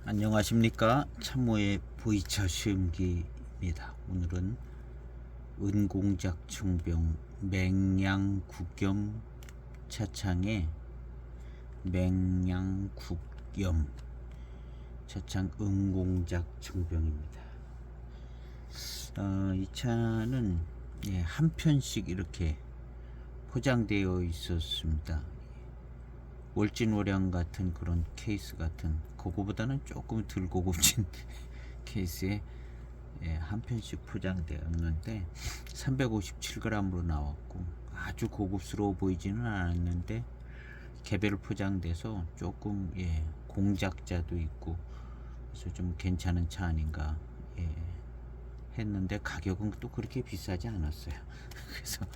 안녕하십니까. 참모의 V차 시음기입니다. 오늘은 은공작청병 맹양국염 차창의 맹양국염 차창 은공작청병입니다. 이 차는 한 편씩 이렇게 포장되어 있었습니다. 월진월양 같은 그런 케이스 같은, 그거보다는 조금 덜 고급진 케이스에 한 편씩 포장되었는데 357g으로 나왔고 아주 고급스러워 보이지는 않았는데 개별 포장돼서 조금 공작자도 있고 그래서 좀 괜찮은 차 아닌가 했는데 가격은 또 그렇게 비싸지 않았어요. 그래서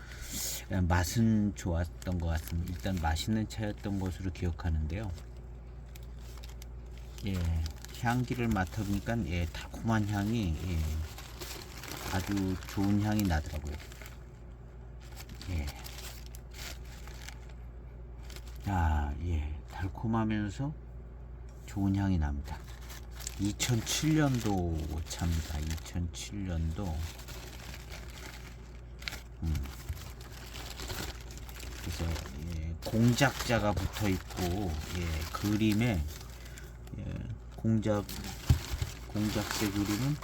맛은 좋았던 것 같습니다. 일단 맛있는 차였던 것으로 기억하는데요. 향기를 맡아보니까 달콤한 향이 아주 좋은 향이 나더라고요. 달콤하면서 좋은 향이 납니다. 2007년도 차입니다. 2007년도. 그래서 공작자가 붙어 있고 그림에 공작새 그림은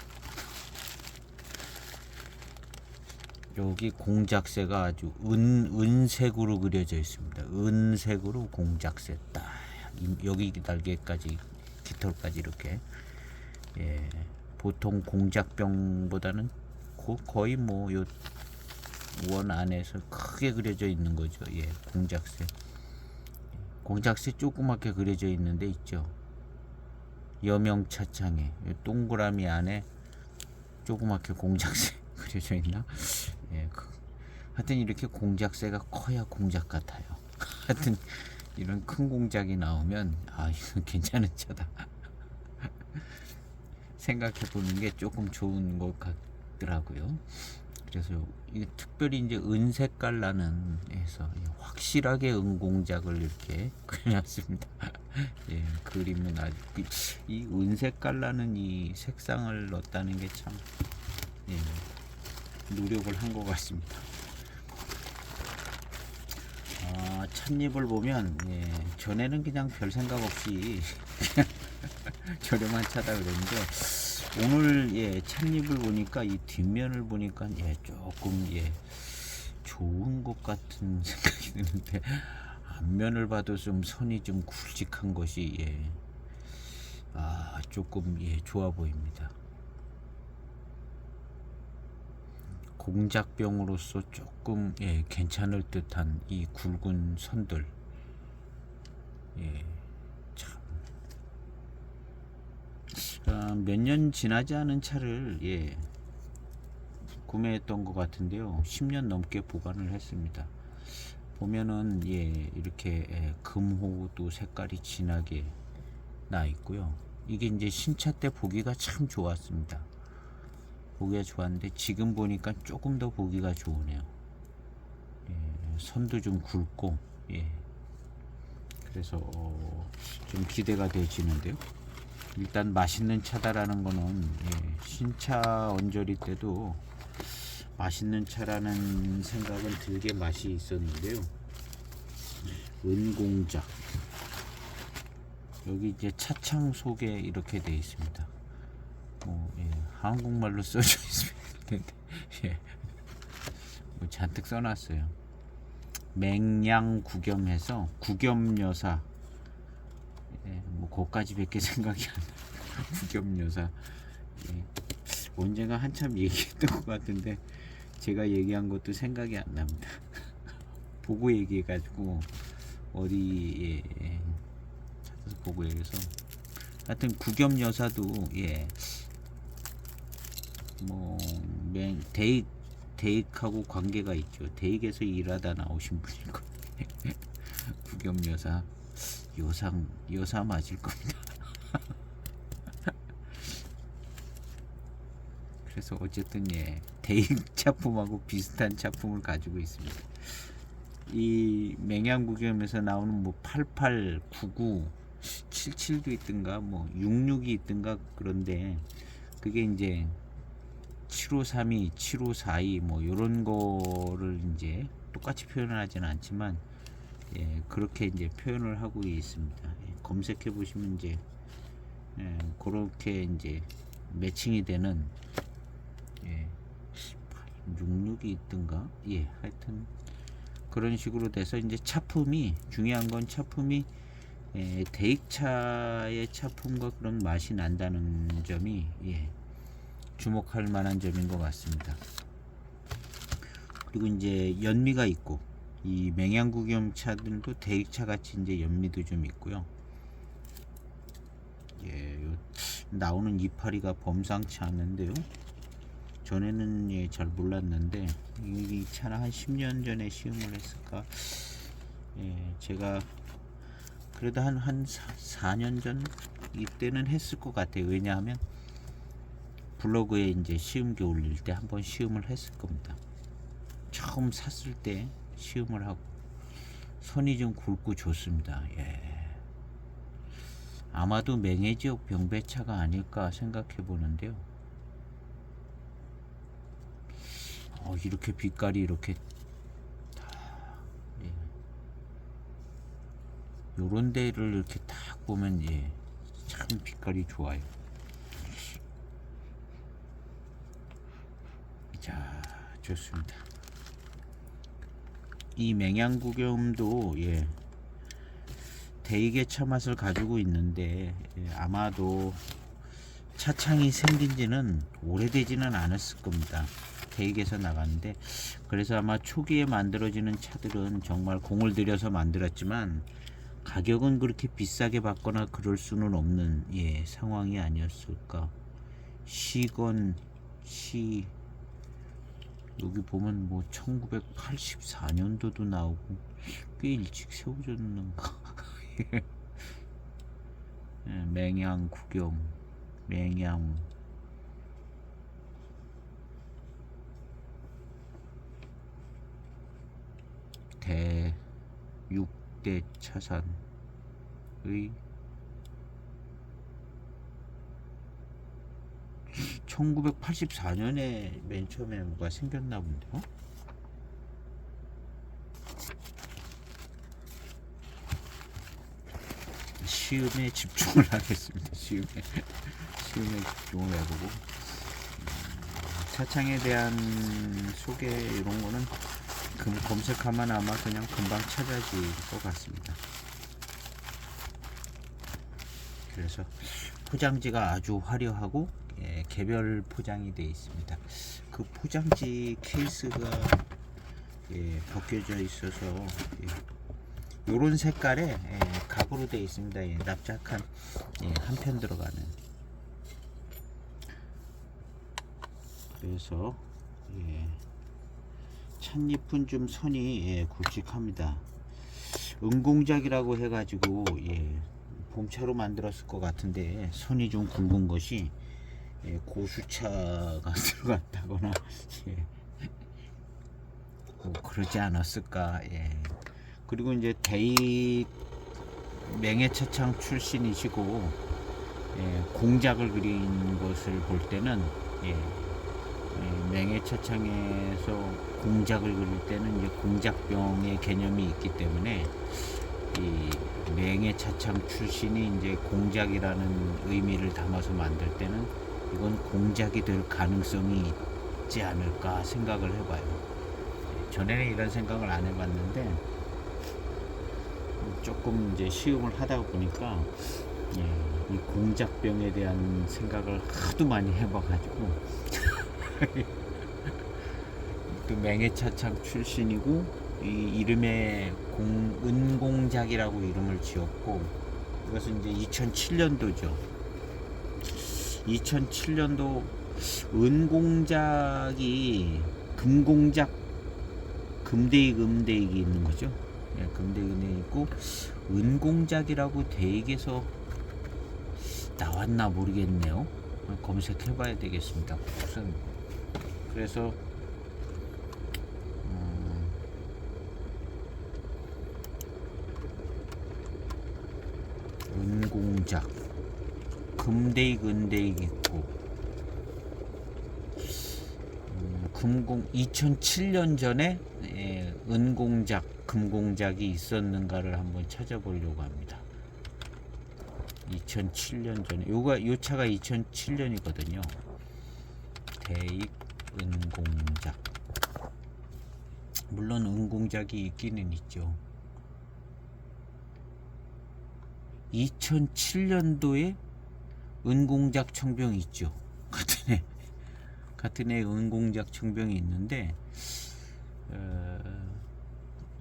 여기 공작새가 아주 은색으로 그려져 있습니다. 은색으로 공작새 딱 여기 날개까지 깃털까지 이렇게 보통 공작병보다는 거의 뭐 요 원 안에서 크게 그려져 있는 거죠. 공작새 조그맣게 그려져 있는데 있죠. 여명차창에 동그라미 안에 조그맣게 공작새 그려져 있나? 하여튼 이렇게 공작새가 커야 공작 같아요. 하여튼 이런 큰 공작이 나오면 이건 괜찮은 차다 생각해 보는 게 조금 좋은 것 같더라고요. 그래서 이게 특별히 이제 은색깔 나는 해서 확실하게 은공작을 이렇게 그려놨습니다. 그림은 아주 이 은색깔 나는 이 색상을 넣었다는 게 참 노력을 한 것 같습니다. 찻잎을 보면 전에는 그냥 별 생각 없이 저렴한 차다 그랬는데 오늘 찻잎을 보니까 이 뒷면을 보니까 조금 좋은 것 같은 생각이 드는데 앞면을 봐도 좀 선이 좀 굵직한 것이 조금 좋아 보입니다. 공작병으로서 조금 괜찮을 듯한 이 굵은 선들 몇 년 지나지 않은 차를 구매했던 것 같은데요. 10년 넘게 보관을 했습니다. 보면은 이렇게 금호도 색깔이 진하게 나 있고요. 이게 이제 신차 때 보기가 참 좋았습니다. 보기가 좋았는데 지금 보니까 조금 더 보기가 좋으네요. 선도 좀 굵고 그래서 좀 기대가 되지는데요. 일단 맛있는 차다라는 거는 신차 언저리 때도 맛있는 차라는 생각은 들게 맛이 있었는데요. 은공작 여기 이제 차창 속에 이렇게 되어 있습니다. 한국말로 써져 있습니다. 잔뜩 써놨어요. 맹양국염해서 국염여사 거기까지 밖에 생각이 안 나요. 국염여사 언젠가 한참 얘기했던 것 같은데 제가 얘기한 것도 생각이 안 납니다. 보고 얘기해가지고 어디 찾아서 보고 얘기해서 하여튼 국염여사도 대익하고 관계가 있죠. 대익에서 일하다 나오신 분일 거예요. 국염여사 여사 맞을 겁니다. 그래서 어쨌든 대익 차품하고 비슷한 차품을 가지고 있습니다. 이 맹양구겸에서 나오는 88, 99, 77도 있든가 뭐 66이 있든가 그런데 그게 이제 7532, 7542 뭐 요런 거를 이제 똑같이 표현을 하지는 않지만 예, 그렇게 이제 표현을 하고 있습니다. 예, 검색해 보시면 이제 예, 그렇게 이제 매칭이 되는 예, 66이 있든가 예, 하여튼 그런 식으로 돼서 이제 차품이 중요한 건 차품이 예, 대익차의 차품과 그런 맛이 난다는 점이 예, 주목할 만한 점인 것 같습니다. 그리고 이제 연미가 있고 이 맹양구겸 차들도 대익차 같이 이제 연미도 좀 있고요. 예, 나오는 이파리가 범상치 않는데요. 전에는 예, 잘 몰랐는데 이 차는 한 10년 전에 시음을 했을까. 예, 제가 그래도 한 4년 전 이때는 했을 것 같아요. 왜냐하면 블로그에 이제 시음기 올릴 때 한번 시음을 했을 겁니다. 처음 샀을 때 시음을 하고 손이 좀 굵고 좋습니다. 예. 아마도 맹해지역 병배차가 아닐까 생각해 보는데요. 이렇게 빛깔이 이렇게 예. 요런 데를 이렇게 딱 보면 예, 참 빛깔이 좋아요. 자, 좋습니다. 이 맹양구겸도 예, 대익의 차 맛을 가지고 있는데 예, 아마도 차창이 생긴 지는 오래되지는 않았을 겁니다. 대익에서 나갔는데 그래서 아마 초기에 만들어지는 차들은 정말 공을 들여서 만들었지만 가격은 그렇게 비싸게 받거나 그럴 수는 없는 예, 상황이 아니었을까. 시건 시 여기 보면 뭐 1984년도도 나오고 꽤 일찍 세워졌는가. 예, 맹양구겸 맹양 대 6대 차산의 1984년에 맨 처음에 뭐가 생겼나 본데요. 시음에 집중을 하겠습니다. 시음에 집중을 해보고 차창에 대한 소개 이런 거는 검색하면 아마 그냥 금방 찾아질 것 같습니다. 그래서 포장지가 아주 화려하고 예, 개별 포장이 되어 있습니다. 그 포장지 케이스가 예, 벗겨져 있어서 예, 요런 색깔의 예, 각으로 되어 있습니다. 예, 납작한 예, 한 편 들어가는. 그래서 예, 찻잎은 좀 선이 예, 굵직합니다. 은공작이라고 해가지고 예, 봄차로 만들었을 것 같은데 선이 좀 굵은 것이 예, 고수차가 들어갔다거나 예, 뭐 그러지 않았을까. 예. 그리고 이제 대익 맹해차창 출신이시고 예, 공작을 그린 것을 볼 때는 예, 맹해차창에서 공작을 그릴 때는 이제 공작병의 개념이 있기 때문에 이 맹해차창 출신이 이제 공작이라는 의미를 담아서 만들 때는 이건 공작이 될 가능성이 있지 않을까 생각을 해봐요. 전에는 이런 생각을 안 해봤는데 조금 이제 시음을 하다 보니까 예, 이 공작병에 대한 생각을 하도 많이 해봐가지고 또 맹해차창 출신이고 이 이름에 은공작이라고 이름을 지었고 이것은 이제 2007년도죠. 2007년도 은공작이 금공작 금대익이 있는 거죠. 예, 금대익이 있고 은공작이라고 대익에서 나왔나 모르겠네요. 검색해 봐야 되겠습니다. 우선 그래서 은공작, 금대익, 은대익 있고, 2007년 전에 은공작, 금공작이 있었는가를 한번 찾아보려고 합니다. 2007년 전에 요 차가 2007년이거든요. 대익 은공작. 물론 은공작이 있기는 있죠. 2007년도에 은공작 청병이 있죠. 같은 해 은공작 청병이 있는데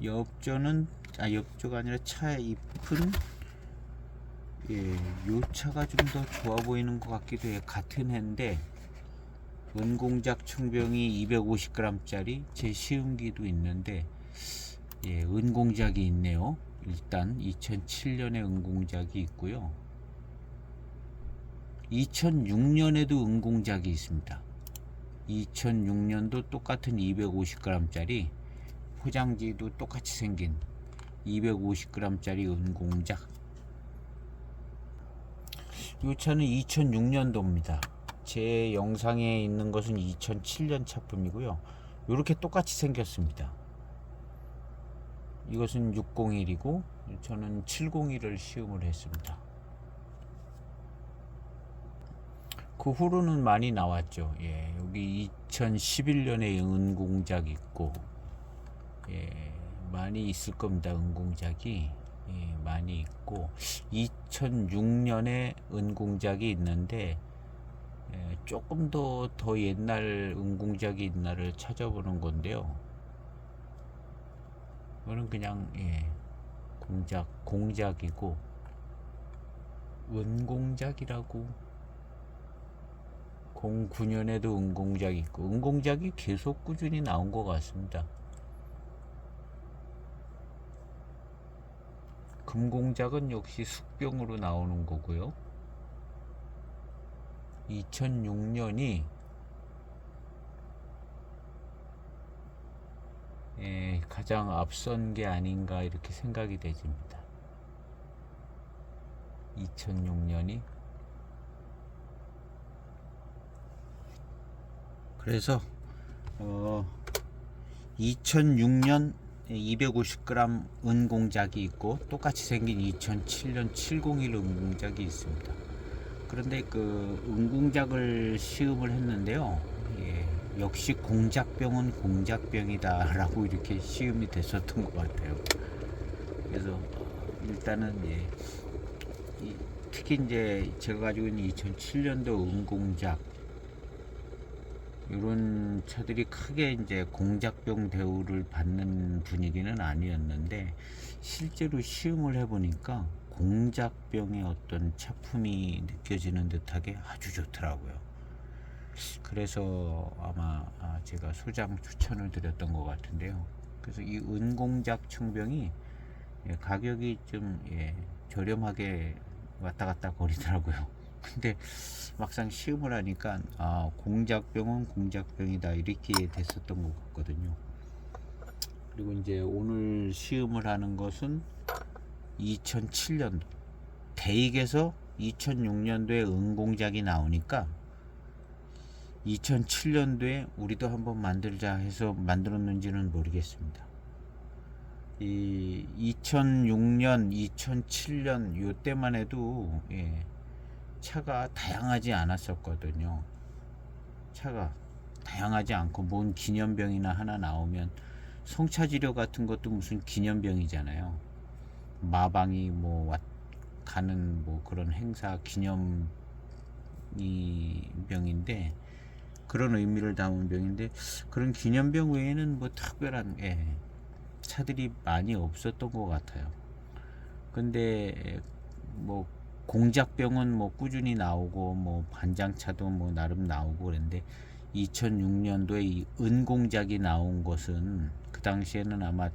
옆조가 아니라 차 잎은 요 차가 좀 더 좋아 보이는 것 같기도 해요. 같은 해인데 은공작 청병이 250g짜리 제 시음기도 있는데 은공작이 있네요. 일단 2007년에 은공작이 있고요. 2006년에도 은공작이 있습니다. 2006년도 똑같은 250g짜리 포장지도 똑같이 생긴 250g짜리 은공작. 이 차는 2006년도입니다. 제 영상에 있는 것은 2007년 차품이고요. 이렇게 똑같이 생겼습니다. 이것은 601이고 저는 701을 시음을 했습니다. 그 후로는 많이 나왔죠. 여기 2011년에 은공작 있고, 많이 있을 겁니다. 은공작이 많이 있고, 2006년에 은공작이 있는데 조금 더 옛날 은공작이 있나를 찾아보는 건데요. 이거는 그냥 공작이고 은공작이라고. 09년에도 은공작이 있고, 은공작이 계속 꾸준히 나온 것 같습니다. 금공작은 역시 숙병으로 나오는 거고요. 2006년이 가장 앞선 게 아닌가 이렇게 생각이 되집니다. 2006년이 그래서 2006년 250g 은공작이 있고 똑같이 생긴 2007년 701 은공작이 있습니다. 그런데 그 은공작을 시음을 했는데요. 역시 공작병은 공작병이다 라고 이렇게 시음이 됐었던 것 같아요. 그래서 일단은 특히 이제 제가 가지고 있는 2007년도 은공작 이런 차들이 크게 이제 공작병 대우를 받는 분위기는 아니었는데 실제로 시음을 해보니까 공작병의 어떤 차품이 느껴지는 듯하게 아주 좋더라고요. 그래서 아마 제가 소장 추천을 드렸던 것 같은데요. 그래서 이 은공작 청병이 가격이 좀 저렴하게 왔다 갔다 거리더라고요. 근데 막상 시음을 하니까 공작병은 공작병이다 이렇게 됐었던 것 같거든요. 그리고 이제 오늘 시음을 하는 것은 2007년도 대익에서 2006년도에 은공작이 나오니까 2007년도에 우리도 한번 만들자 해서 만들었는지는 모르겠습니다. 이 2006년, 2007년 요때만 해도 차가 다양하지 않았었거든요. 차가 다양하지 않고 뭔 기념병이나 하나 나오면 성차지료 같은 것도 무슨 기념병이잖아요. 마방이 가는 그런 행사 기념이 병인데 그런 의미를 담은 병인데 그런 기념병 외에는 특별한 차들이 많이 없었던 것 같아요. 근데 공작병은 꾸준히 나오고 반장차도 나름 나오고 그랬는데 2006년도에 이 은공작이 나온 것은 그 당시에는 아마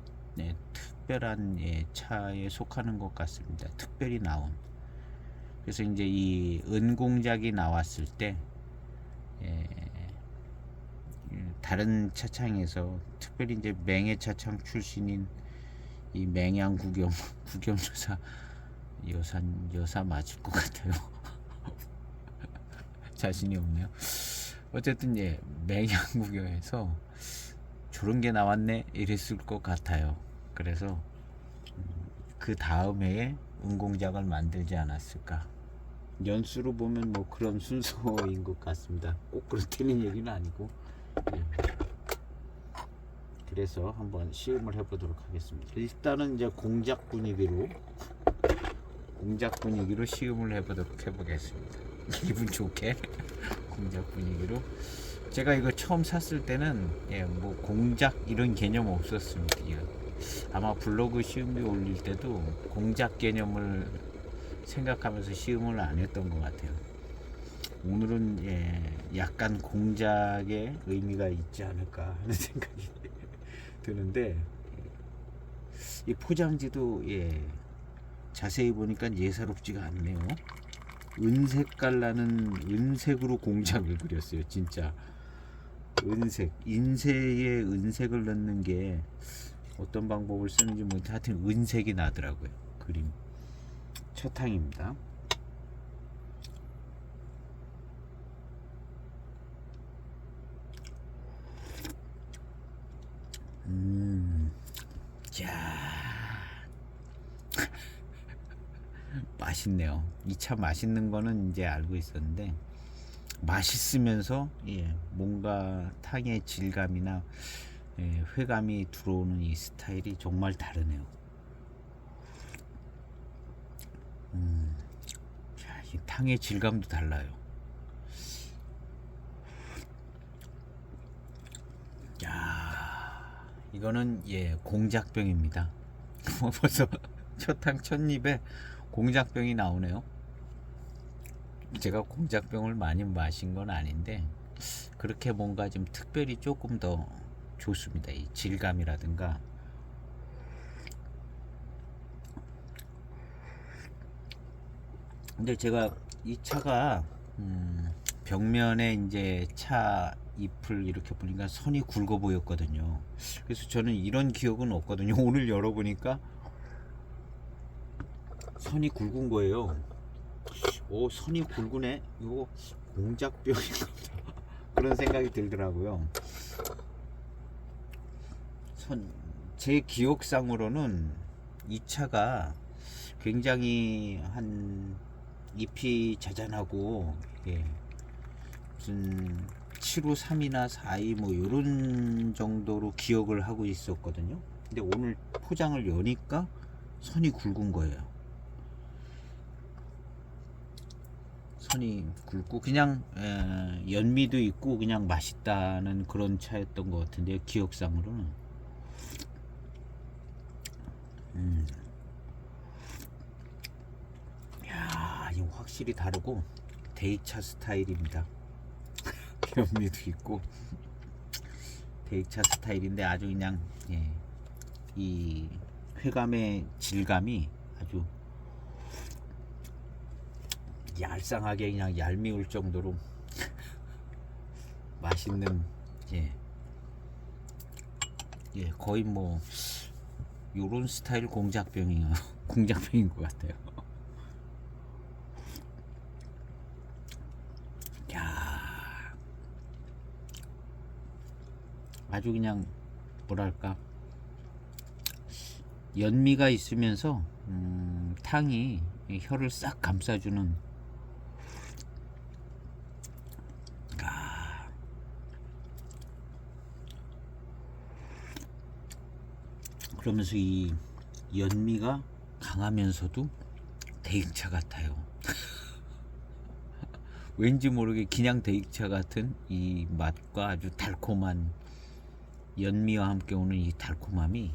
특별한 차에 속하는 것 같습니다. 특별히 나온. 그래서 이제 이 은공작이 나왔을 때 다른 차창에서 특별히 이제 맹해 차창 출신인 이 맹양 구겸조사 여사 맞을 것 같아요. 자신이 없네요. 어쨌든 예, 맹양구경에서 저런 게 나왔네 이랬을 것 같아요. 그래서 그 다음 해에 은공작을 만들지 않았을까. 연수로 보면 뭐 그런 순서인 것 같습니다. 꼭 그렇다는 얘기는 아니고. 예. 그래서 한번 시음을 해보도록 하겠습니다. 일단은 이제 공작 분위기로 시음을 해보겠습니다. 기분 좋게 공작 분위기로. 제가 이거 처음 샀을 때는 예, 뭐 공작 이런 개념 없었습니다. 아마 블로그 시음비 올릴 때도 공작 개념을 생각하면서 시음을 안 했던 것 같아요. 오늘은 예, 약간 공작의 의미가 있지 않을까 하는 생각이 드는데, 이 포장지도 예, 자세히 보니까 예사롭지가 않네요. 은색깔 나는 은색으로 공작을 그렸어요. 진짜 은색, 인쇄에 은색을 넣는 게 어떤 방법을 쓰는지 모르겠는데 하여튼 은색이 나더라고요. 그림. 첫 항입니다. 자, 맛있네요. 이 차 맛있는 거는 이제 알고 있었는데, 맛있으면서 예, 뭔가 탕의 질감이나 예, 회감이 들어오는 이 스타일이 정말 다르네요. 자, 이 탕의 질감도 달라요. 야, 이거는 예, 공작병입니다. 벌써 첫탕 첫입에 공작병이 나오네요. 제가 공작병을 많이 마신 건 아닌데 그렇게 뭔가 좀 특별히 조금 더 좋습니다. 이 질감이라든가. 근데 제가 이 차가 벽면에 이제 차 잎을 이렇게 보니까 선이 굵어 보였거든요. 그래서 저는 이런 기억은 없거든요. 오늘 열어보니까 선이 굵은 거예요. 오, 선이 굵으네. 이거 공작병인가 보다. 그런 생각이 들더라고요. 제 기억상으로는 이 차가 굉장히 한 잎이 자잔하고 예, 무슨 753이나 42 뭐 이런 정도로 기억을 하고 있었거든요. 근데 오늘 포장을 여니까 선이 굵은 거예요. 선이 굵고 그냥 연미도 있고 그냥 맛있다는 그런 차였던 것 같은데요. 기억상으로는. 야, 이거 확실히 다르고 대익차 스타일입니다. 연미도 있고 대익차 스타일인데 아주 그냥 예, 이 회감의 질감이 아주 얄쌍하게 그냥 얄미울 정도로 맛있는 예, 예 거의 뭐 요런 스타일 공작병이에요. 공작병인 것 같아요. 야, 아주 그냥 뭐랄까 연미가 있으면서 탕이 혀를 싹 감싸주는. 그러면서 이 연미가 강하면서도 대익차 같아요. 왠지 모르게 그냥 대익차 같은 이 맛과 아주 달콤한 연미와 함께 오는 이 달콤함이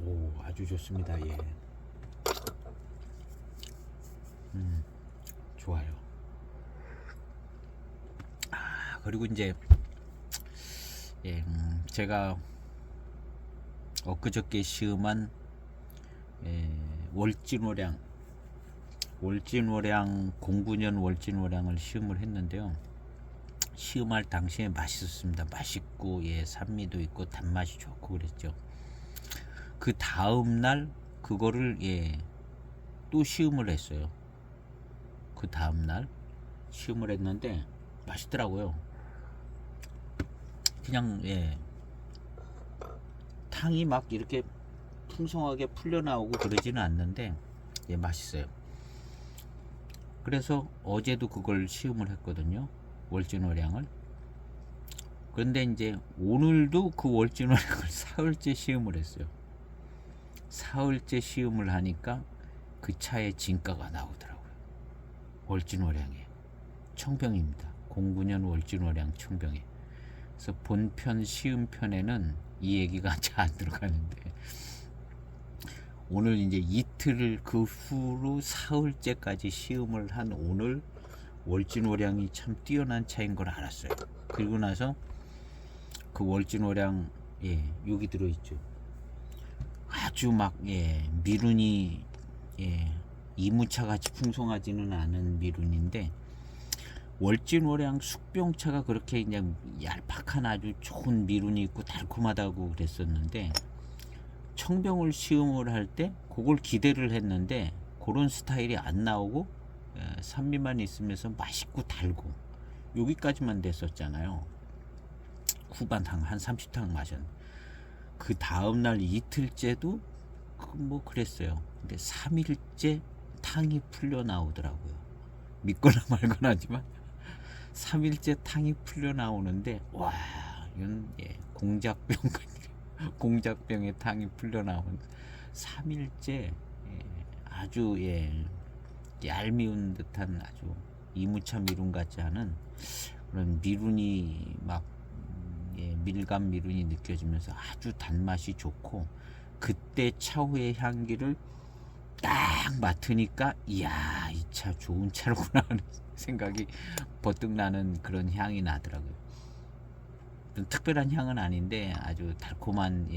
오, 아주 좋습니다. 예. 좋아요. 아, 그리고 이제 예, 제가 엊그저께 시음한 월진호량 09년 월진호량을 시음을 했는데요. 시음할 당시에 맛있었습니다. 맛있고 예, 산미도 있고 단맛이 좋고 그랬죠. 그 다음 날 그거를 또 시음을 했어요. 그 다음 날 시음을 했는데 맛있더라고요. 그냥 탕이 막 이렇게 풍성하게 풀려 나오고 그러지는 않는데 맛있어요. 그래서 어제도 그걸 시음을 했거든요. 월진오량을. 그런데 이제 오늘도 그 월진오량을 사흘째 시음을 했어요. 사흘째 시음을 하니까 그 차의 진가가 나오더라고요. 월진오량에 청병입니다. 09년 월진오량 청병에. 그래서 본편 시음편에는 이 얘기가 잘 안 들어가는데 오늘 이제 이틀 그 후로 사흘째까지 시음을 한 오늘 월진오량이 참 뛰어난 차인 걸 알았어요. 그리고 나서 그 월진오량 여기 들어있죠. 아주 막 미룬이 이무차 같이 풍성하지는 않은 미룬인데 월진오량 숙병차가 그렇게 그냥 얄팍한 아주 좋은 미룬이 있고 달콤하다고 그랬었는데 청병을 시음을 할 때 그걸 기대를 했는데 그런 스타일이 안 나오고 산미만 있으면서 맛있고 달고 여기까지만 됐었잖아요. 후반 한 30탕 마셨는데 그 다음날 이틀째도 뭐 그랬어요. 근데 3일째 탕이 풀려 나오더라고요. 믿거나 말거나 하지만 3일째 탕이 풀려 나오는데 와 이건 공작병 공작병의 탕이 풀려 나온 3일째 아주 얄미운 듯한 아주 이무차 미룬 같지 않은 그런 미룬이 막 밀감 미룬이 느껴지면서 아주 단맛이 좋고 그때 차후의 향기를 딱 맡으니까 이야 이 차 좋은 차로구나 하는 생각이 버뜩 나는 그런 향이 나더라고요. 특별한 향은 아닌데 아주 달콤한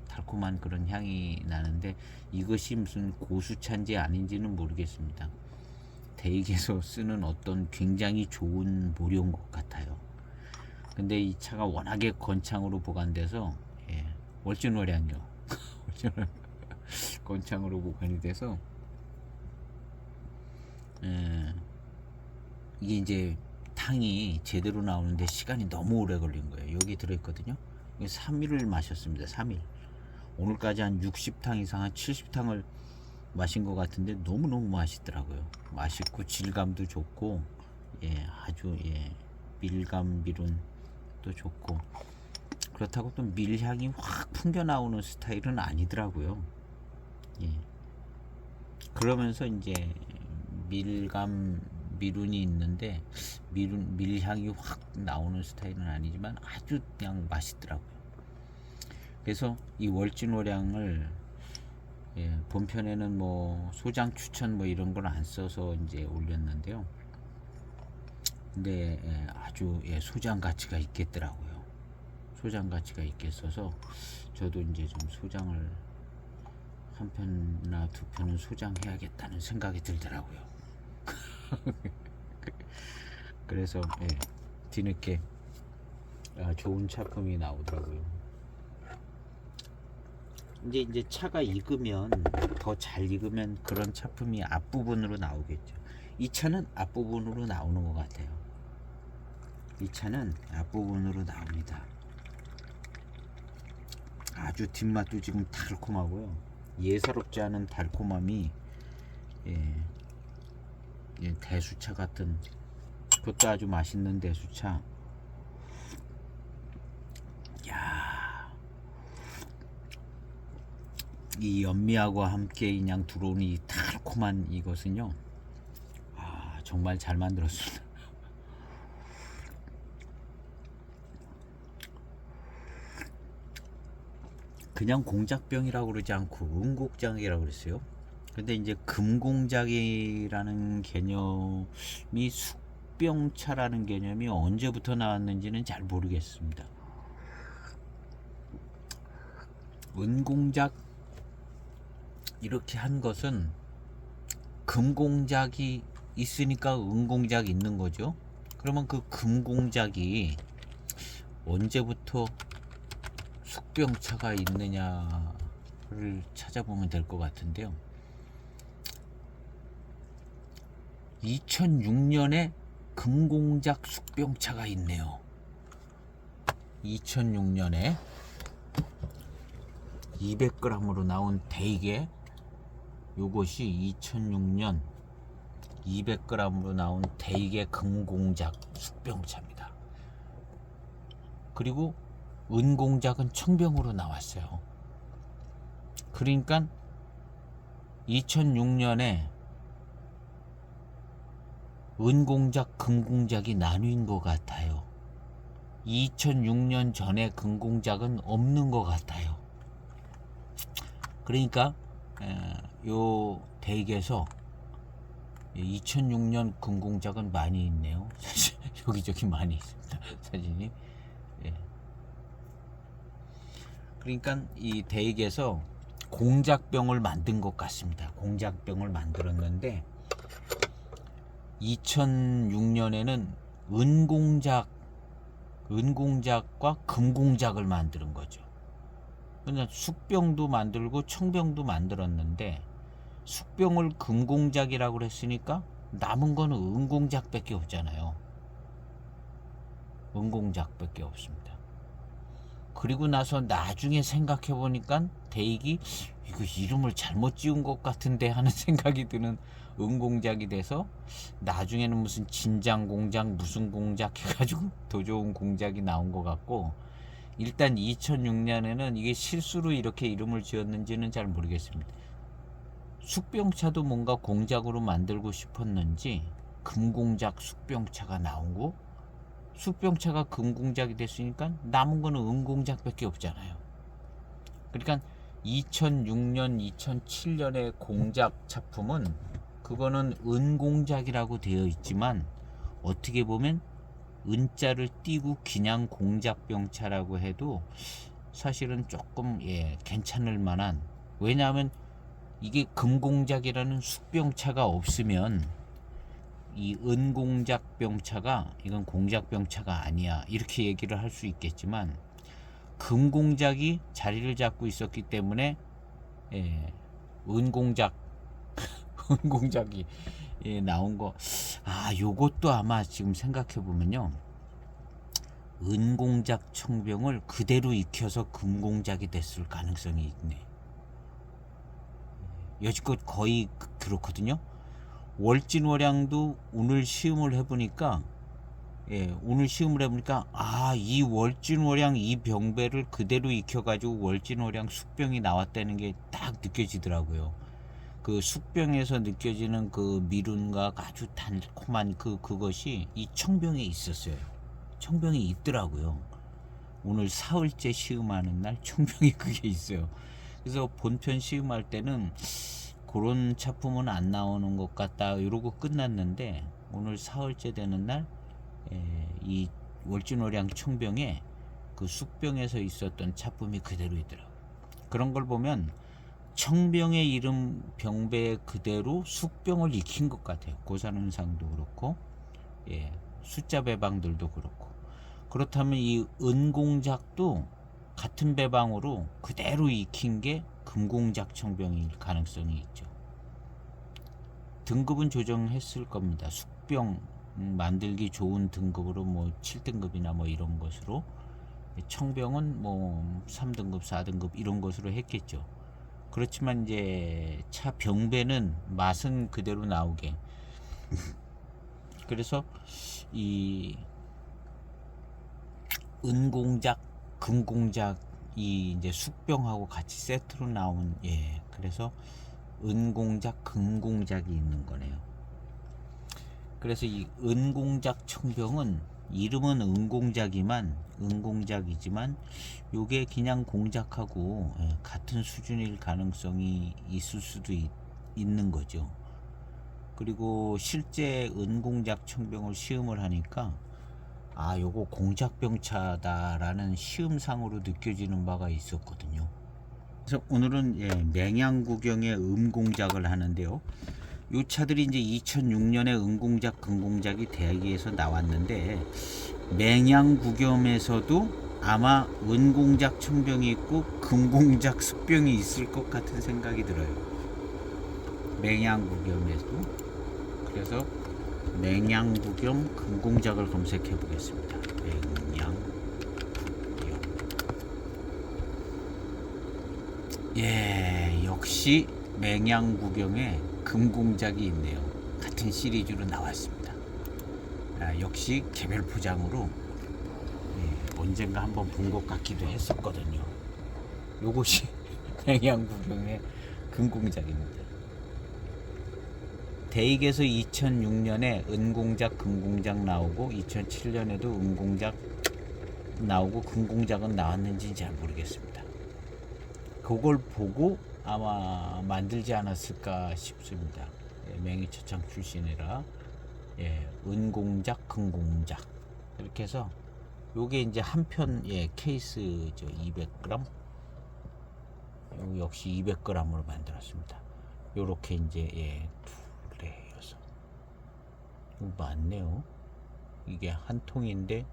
달콤한 그런 향이 나는데 이것이 무슨 고수차인지 아닌지는 모르겠습니다. 대익에서 쓰는 어떤 굉장히 좋은 모료인 것 같아요. 근데 이 차가 워낙에 건창으로 보관돼서 월진오량이요. 건창으로 보관이 돼서 이게 이제 탕이 제대로 나오는데 시간이 너무 오래 걸린 거예요. 여기 들어있거든요. 3일을 마셨습니다. 3일. 오늘까지 한 60탕 이상 한 70탕을 마신 것 같은데 너무너무 맛있더라고요. 맛있고 질감도 좋고 아주 밀감 미룬도 좋고 그렇다고 또 밀향이 확 풍겨 나오는 스타일은 아니더라고요. 그러면서 이제 밀감 미룬이 있는데 밀향이 확 나오는 스타일은 아니지만 아주 그냥 맛있더라고요. 그래서 이 월진오량을 본편에는 뭐 소장 추천 뭐 이런 걸 안 써서 이제 올렸는데요. 근데 아주 소장 가치가 있겠더라고요. 소장 가치가 있겠어서 저도 이제 좀 소장을 한 편이나 두 편은 소장해야겠다는 생각이 들더라고요. 그래서 뒤늦게 좋은 차품이 나오더라고요. 이제 차가 익으면 더 잘 익으면 그런 차품이 앞부분으로 나오겠죠. 이 차는 앞부분으로 나오는 것 같아요. 이 차는 앞부분으로 나옵니다. 아주 뒷맛도 지금 달콤하고요. 예사롭지 않은 달콤함이 대수차 같은 그것도 아주 맛있는 대수차. 야, 이 연미하고 함께 그냥 들어오는 이 달콤한 이것은요, 정말 잘 만들었습니다. 그냥 공작병이라고 그러지 않고 은곡작이라고 그랬어요. 근데 이제 금공작이라는 개념이 숙병차라는 개념이 언제부터 나왔는지는 잘 모르겠습니다. 은공작 이렇게 한 것은 금공작이 있으니까 은공작이 있는 거죠. 그러면 그 금공작이 언제부터 숙병차가 있느냐를 찾아보면 될 것 같은데요. 2006년에 금공작 숙병차가 있네요. 2006년에 200g으로 나온 대게, 요것이 2006년 200g으로 나온 대게 금공작 숙병차입니다. 그리고 은공작은 청병으로 나왔어요. 그러니까 2006년에 은공작, 금공작이 나뉜 것 같아요. 2006년 전에 금공작은 없는 것 같아요. 그러니까 요 대게에서 2006년 금공작은 많이 있네요. 사실 여기저기 많이 있습니다. 사진이. 예. 그러니까 이 대게에서 공작병을 만든 것 같습니다. 공작병을 만들었는데 2006년에는 은공작과 금공작을 만드는 거죠. 그냥 숙병도 만들고 청병도 만들었는데 숙병을 금공작이라고 그랬으니까 남은 거는 은공작밖에 없잖아요. 은공작밖에 없습니다. 그리고 나서 나중에 생각해 보니까 대익이 이거 이름을 잘못 지은 것 같은데 하는 생각이 드는 은공작이 돼서 나중에는 무슨 진장공작 무슨 공작 해가지고 더 좋은 공작이 나온 것 같고, 일단 2006년에는 이게 실수로 이렇게 이름을 지었는지는 잘 모르겠습니다. 숙병차도 뭔가 공작으로 만들고 싶었는지 금공작 숙병차가 나오고, 숙병차가 금공작이 됐으니까 남은 거는 은공작밖에 없잖아요. 그러니까 2006년 2007년의 공작 작품은 그거는 은공작이라고 되어 있지만 어떻게 보면 은자를 띄고 그냥 공작병차라고 해도 사실은 조금 괜찮을 만한, 왜냐하면 이게 금공작이라는 숙병차가 없으면 이 은공작병차가 이건 공작병차가 아니야 이렇게 얘기를 할 수 있겠지만, 금공작이 자리를 잡고 있었기 때문에 은공작 은공작이 나온 거. 요것도 아마 지금 생각해 보면요, 은공작 청병을 그대로 익혀서 금공작이 됐을 가능성이 있네. 여지껏 거의 그렇거든요. 월진월양도 오늘 시음을 해보니까 이 월진월양 이 병배를 그대로 익혀가지고 월진월양 숙병이 나왔다는 게 딱 느껴지더라고요. 그 숙병에서 느껴지는 그 미룬과 아주 달콤한 그것이 이 청병에 있었어요. 청병에 있더라고요. 오늘 사흘째 시음하는 날 청병이 그게 있어요. 그래서 본편 시음할 때는 그런 작품은 안 나오는 것 같다 이러고 끝났는데, 오늘 사흘째 되는 날 이 월진월양 청병에 그 숙병에서 있었던 작품이 그대로 있더라고요. 그런 걸 보면 청병의 이름 병배 그대로 숙병을 익힌 것 같아요. 고산은상도 그렇고 숫자 배방들도 그렇고. 그렇다면 이 은공작도 같은 배방으로 그대로 익힌 게 금공작 청병일 가능성이 있죠. 등급은 조정했을 겁니다. 숙병 만들기 좋은 등급으로 뭐 7등급이나 뭐 이런 것으로, 청병은 뭐 3등급 4등급 이런 것으로 했겠죠. 그렇지만 이제 차 병배는 맛은 그대로 나오게 그래서 이 은공작 금공작이 이제 숙병하고 같이 세트로 나온, 그래서 은공작 금공작이 있는 거네요. 그래서 이 은공작 청병은 이름은 은공작이지만 요게 그냥 공작하고 같은 수준일 가능성이 있을 수도 있는 거죠. 그리고 실제 은공작 청병을 시음을 하니까 요거 공작병차다라는 시음상으로 느껴지는 바가 있었거든요. 그래서 오늘은 맹양구경의 음공작을 하는데요. 이 차들이 이제 2006년에 은공작, 금공작이 대기에서 나왔는데, 맹양구경에서도 아마 은공작 청병이 있고 금공작 숙병이 있을 것 같은 생각이 들어요. 맹양구겸에도. 그래서 맹양구겸 금공작을 검색해 보겠습니다. 맹양구겸. 예, 역시 맹양구겸에 금공작이 있네요. 같은 시리즈로 나왔습니다. 역시 개별 포장으로 언젠가 한번 본 것 같기도 했었거든요. 요것이 맹양구경의 금공작입니다. 대익에서 2006년에 은공작, 금공작 나오고 2007년에도 은공작 나오고 금공작은 나왔는지 잘 모르겠습니다. 그걸 보고 아마 만들지 않았을까 싶습니다. 맹이초창 출신이라 은공작, 금공작 이렇게 해서 요게 이제 한편 케이스죠. 200g. 요 역시 200g으로 만들었습니다. 요렇게 이제 둘에 여섯. 이거 맞네요. 이게 한 통인데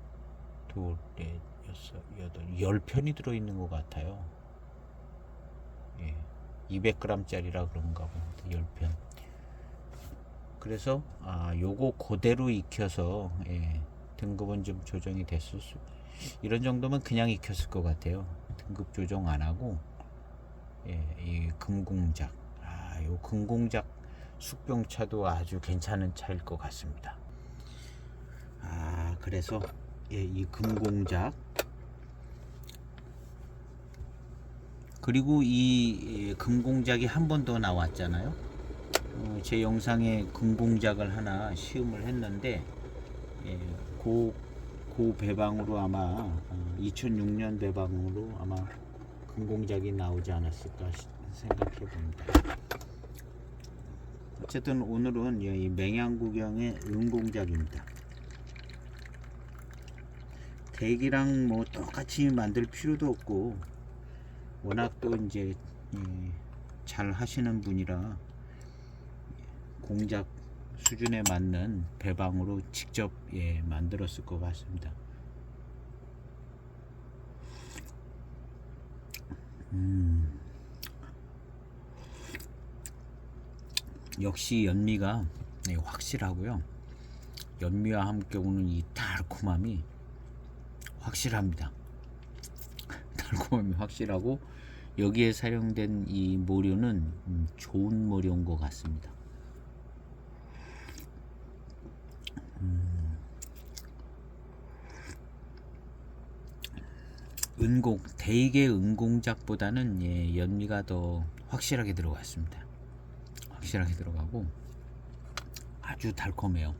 둘, 넷, 여섯, 여덟, 10편이 들어 있는 것 같아요. 200g짜리라 그런가 봅니다. 10편. 그래서 요거 그대로 익혀서 등급은 좀 조정이 됐을 수, 이런 정도면 그냥 익혔을 것 같아요. 등급 조정 안 하고 이 금공작, 요 금공작 숙병차도 아주 괜찮은 차일 것 같습니다. 그래서 이 금공작, 그리고 이 금공작이 한 번 더 나왔잖아요. 제 영상에 금공작을 하나 시음을 했는데 그 배방으로 아마 2006년 배방으로 아마 금공작이 나오지 않았을까 생각해 봅니다. 어쨌든 오늘은 이 맹양구경의 은공작입니다. 대기랑 뭐 똑같이 만들 필요도 없고 워낙 또 이제 잘 하시는 분이라 공작 수준에 맞는 배방으로 직접 만들었을 것 같습니다. 역시 연미가 확실하고요. 연미와 함께 오는 이 달콤함이 확실합니다. 달콤함이 확실하고 여기에 사용된 이 모료는 좋은 모료인 것 같습니다. 대익의 은공작보다는 연미가 더 확실하게 들어갔습니다. 확실하게 들어가고 아주 달콤해요.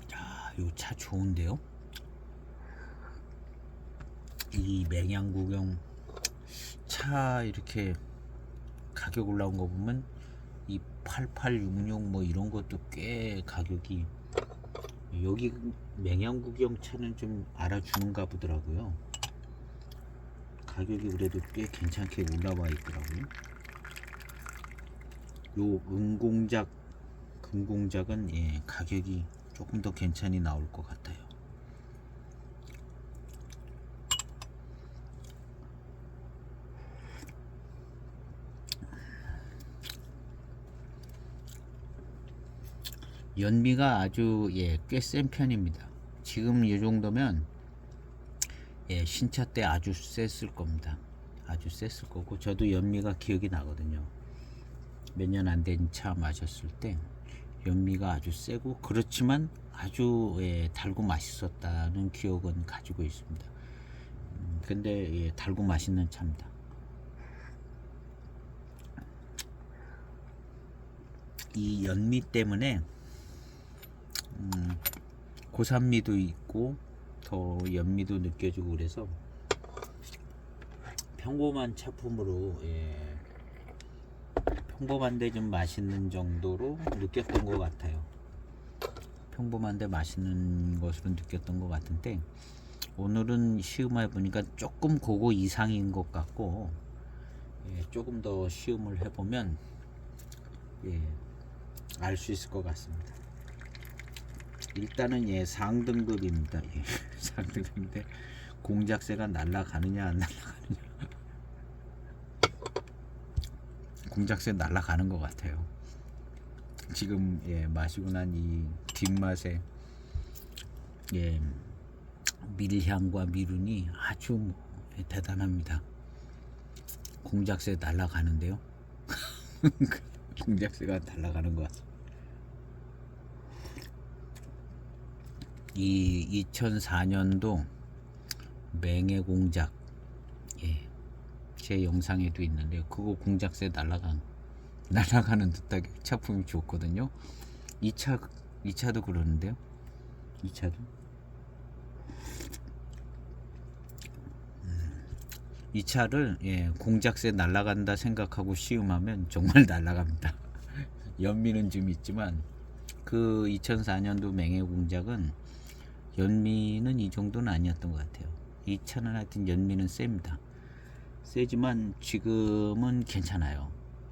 자, 요 차 좋은데요. 이 맹양구경 차 이렇게 가격 올라온 거 보면 이 8866 뭐 이런 것도 꽤 가격이, 여기 맹양구경 차는 좀 알아주는가 보더라고요. 가격이 그래도 꽤 괜찮게 올라와 있더라고요. 요 은공작, 금공작은 가격이 조금 더 괜찮이 나올 것 같아요. 연미가 아주 꽤 센 편입니다. 지금 이 정도면 신차 때 아주 셌을 겁니다. 아주 셌을 거고 저도 연미가 기억이 나거든요. 몇 년 안 된 차 마셨을 때 연미가 아주 세고 그렇지만 아주 달고 맛있었다는 기억은 가지고 있습니다. 근데 달고 맛있는 차입니다. 이 연미 때문에 고산미도 있고 더 연미도 느껴지고 그래서 평범한 차품으로 평범한데 좀 맛있는 정도로 느꼈던 것 같아요. 평범한데 맛있는 것으로 느꼈던 것 같은데 오늘은 시음해 보니까 조금 그거 이상인 것 같고 조금 더 시음을 해보면 알 수 있을 것 같습니다. 일단은 예 상등급입니다. 예, 상등급인데 공작새가 날아가느냐 안 날아가느냐. 공작새 날아가는 것 같아요. 지금 예 마시고 난 이 뒷맛에 예 밀향과 미륜이 아주 뭐, 예, 대단합니다. 공작새 날아가는데요. 공작새가 날아가는 것 같아요. 이 2004년도 맹해공작 예, 제 영상에도 있는데 그거 공작새 날아가는 듯하게 차품이 좋거든요. 2차도 그러는데요. 2차도 이 차를 예, 공작새 날아간다 생각하고 시음하면 정말 날아갑니다. 연미는 좀 있지만 그 2004년도 맹해공작은 연미는 이 정도는 아니었던 것 같아요. 이 차는 하여튼 연미는 셉니다. 세지만 지금은 괜찮아요.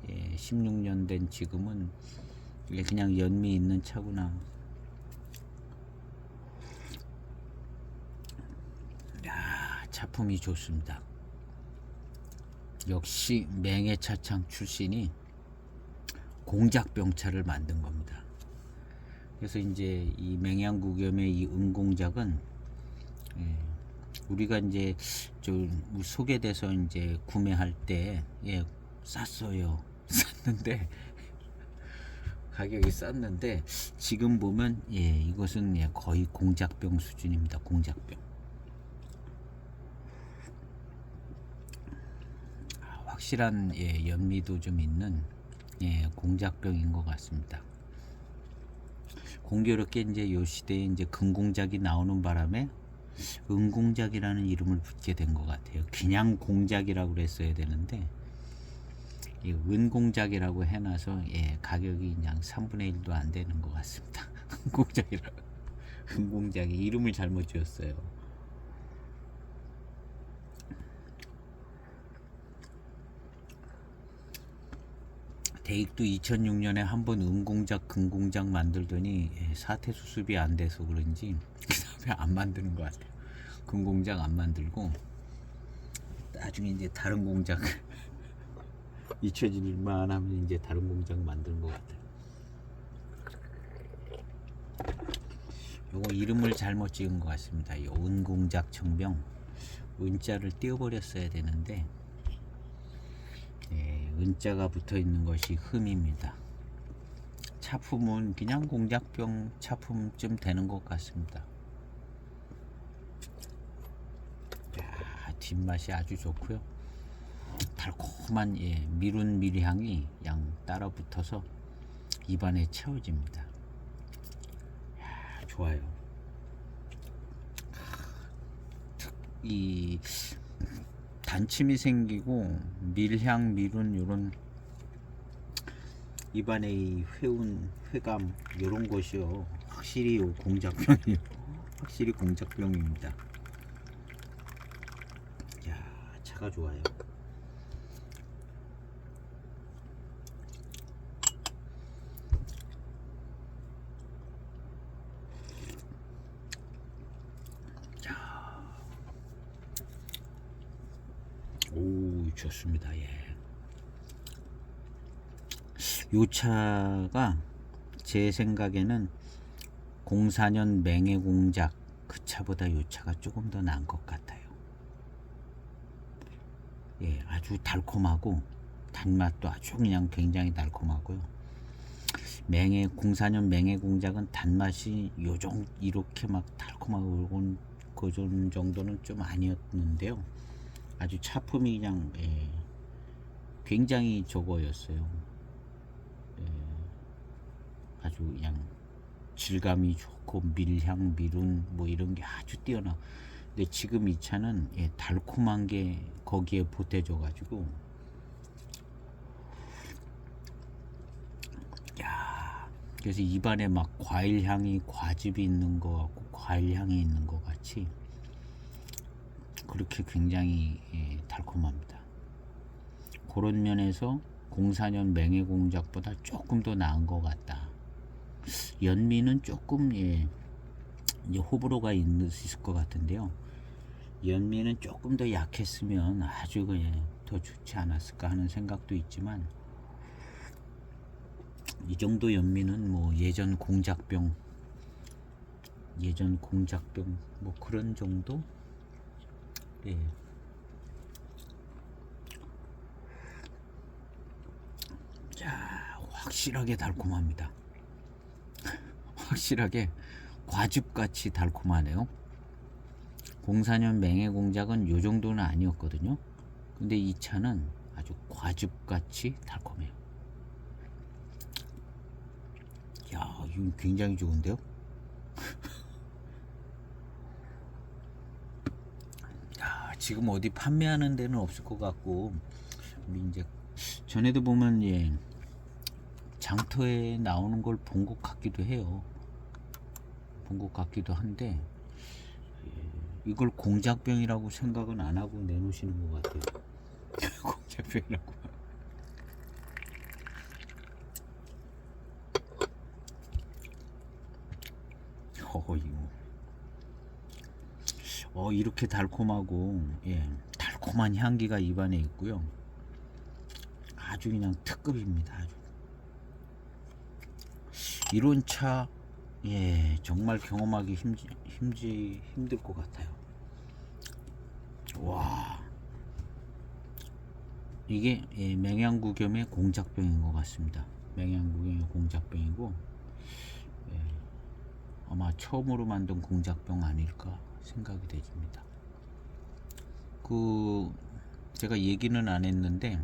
예, 16년 된 지금은 이게 그냥 연미 있는 차구나. 야, 차품이 좋습니다. 역시 맹해차창 출신이 공작병차를 만든 겁니다. 그래서 이제 이 맹양구겸의 이 은공작은 예, 우리가 이제 좀 소개돼서 이제 구매할 때 예, 쌌어요. 쌌는데 가격이 쌌는데 지금 보면 예, 이것은 예, 거의 공작병 수준입니다. 공작병. 확실한 예, 연미도 좀 있는 예, 공작병인 것 같습니다. 공교롭게 이제 요 시대에 이제 금공작이 나오는 바람에 은공작이라는 이름을 붙게 된 것 같아요. 그냥 공작이라고 그랬어야 되는데 이 은공작이라고 해놔서 예, 가격이 그냥 3분의 1도 안 되는 것 같습니다. 은공작이라 은공작이 이름을 잘못 지었어요. 대익도 2006년에 한번 은공작 금공작 만들더니 예, 사태 수습이 안 돼서 그런지 그 다음에 안 만드는 것 같아요. 금공작 안 만들고 나중에 이제 다른 공작 잊혀질만 하면 이제 다른 공작 만드는 것 같아요. 요거 이름을 잘못 지은 것 같습니다. 요 은공작 청병 은자를 띄워버렸어야 되는데 예, 은자가 붙어 있는 것이 흠입니다. 차품은 그냥 공작병 차품쯤 되는 것 같습니다. 야, 뒷맛이 아주 좋고요. 달콤한 예, 미룬 미리향이 양 따라 붙어서 입안에 채워집니다. 야, 좋아요. 이 단침이 생기고 밀향 미룬 요런 입안에 이 회운 회감 요런 것이요 확실히 요 공작병이요. 확실히 공작병입니다. 야, 차가 좋아요. 오, 좋습니다. 예. 요 차가 제 생각에는 04년 맹해공작 그 차보다 요 차가 조금 더 나은 것 같아요. 예, 아주 달콤하고 단맛도 아주 그냥 굉장히 달콤하고요. 04년 맹해공작은 단맛이 이렇게 막 달콤하고 그 정도는 좀 아니었는데요. 아주 차품이 그냥 예, 굉장히 저거였어요. 예, 아주 그냥 질감이 좋고 밀향 미룬 뭐 이런 게 아주 뛰어나. 근데 지금 이 차는 예, 달콤한 게 거기에 보태져 가지고 야, 그래서 입안에 막 과일 향이 과즙이 있는 것 같고 과일 향이 있는 것 같이 그렇게 굉장히 예, 달콤합니다. 그런 면에서 04년 맹해공작보다 조금 더 나은 것 같다. 연미는 조금 예, 이제 호불호가 있을 것 같은데요. 연미는 조금 더 약했으면 아주 더 좋지 않았을까 하는 생각도 있지만, 이 정도 연미는 뭐 예전 공작병 뭐 그런 정도. 예. 자, 확실하게 달콤합니다. 확실하게 과즙같이 달콤하네요. 04년 맹해공작은 요 정도는 아니었거든요. 근데 이 차는 아주 과즙같이 달콤해요. 야, 이거 굉장히 좋은데요? 야, 지금 어디 판매하는 데는 없을 것 같고, 우리 이제 전에도 보면 장터에 나오는 걸 본 것 같기도 해요. 본 것 같기도 한데, 이걸 공작병이라고 생각은 안 하고 내놓으시는 것 같아요. 공작병이라고. 이렇게 달콤하고, 달콤한 향기가 입안에 있고요. 아주 그냥 특급입니다. 아주. 이런 차, 정말 경험하기 힘들 것 같아요. 와, 이게 맹양구겸의 공작병인 것 같습니다. 맹양구겸의 공작병이고, 아마 처음으로 만든 공작병 아닐까 생각이 되집니다. 제가 얘기는 안 했는데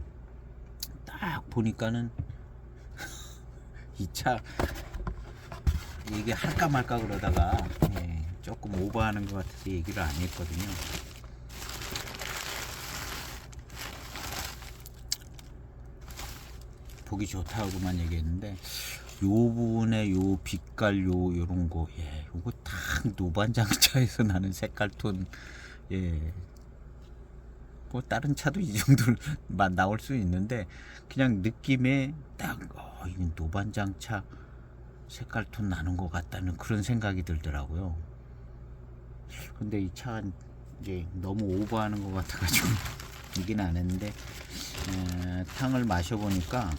딱 보니까는 이 차 얘기할까 말까 그러다가 조금 오버하는 것 같아서 얘기를 안 했거든요. 보기 좋다고만 얘기했는데, 요 부분에 요 빛깔 요런 거, 요거 딱 노반장차에서 나는 색깔톤. 뭐 다른 차도 이 정도만 나올 수 있는데, 그냥 느낌에 딱 이 노반장차 색깔톤 나는 것 같다는 그런 생각이 들더라고요. 근데 이 차가 이제 너무 오버하는 것 같아가지고 얘기는 안 했는데, 탕을 마셔보니까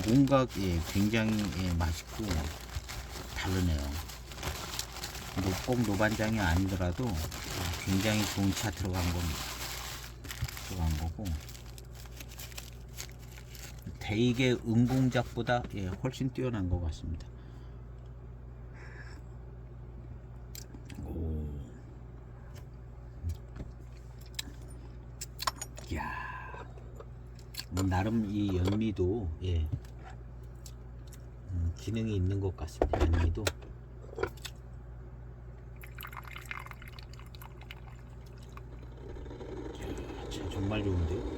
뭔가 굉장히 맛있고 다르네요. 꼭 노반장이 아니더라도 굉장히 좋은 차 들어간 거고, 대익의 은공작보다 훨씬 뛰어난 것 같습니다. 이야, 뭐 나름 이 연미도 기능이 있는 것 같습니다. 연미도. 차 정말 좋은데요.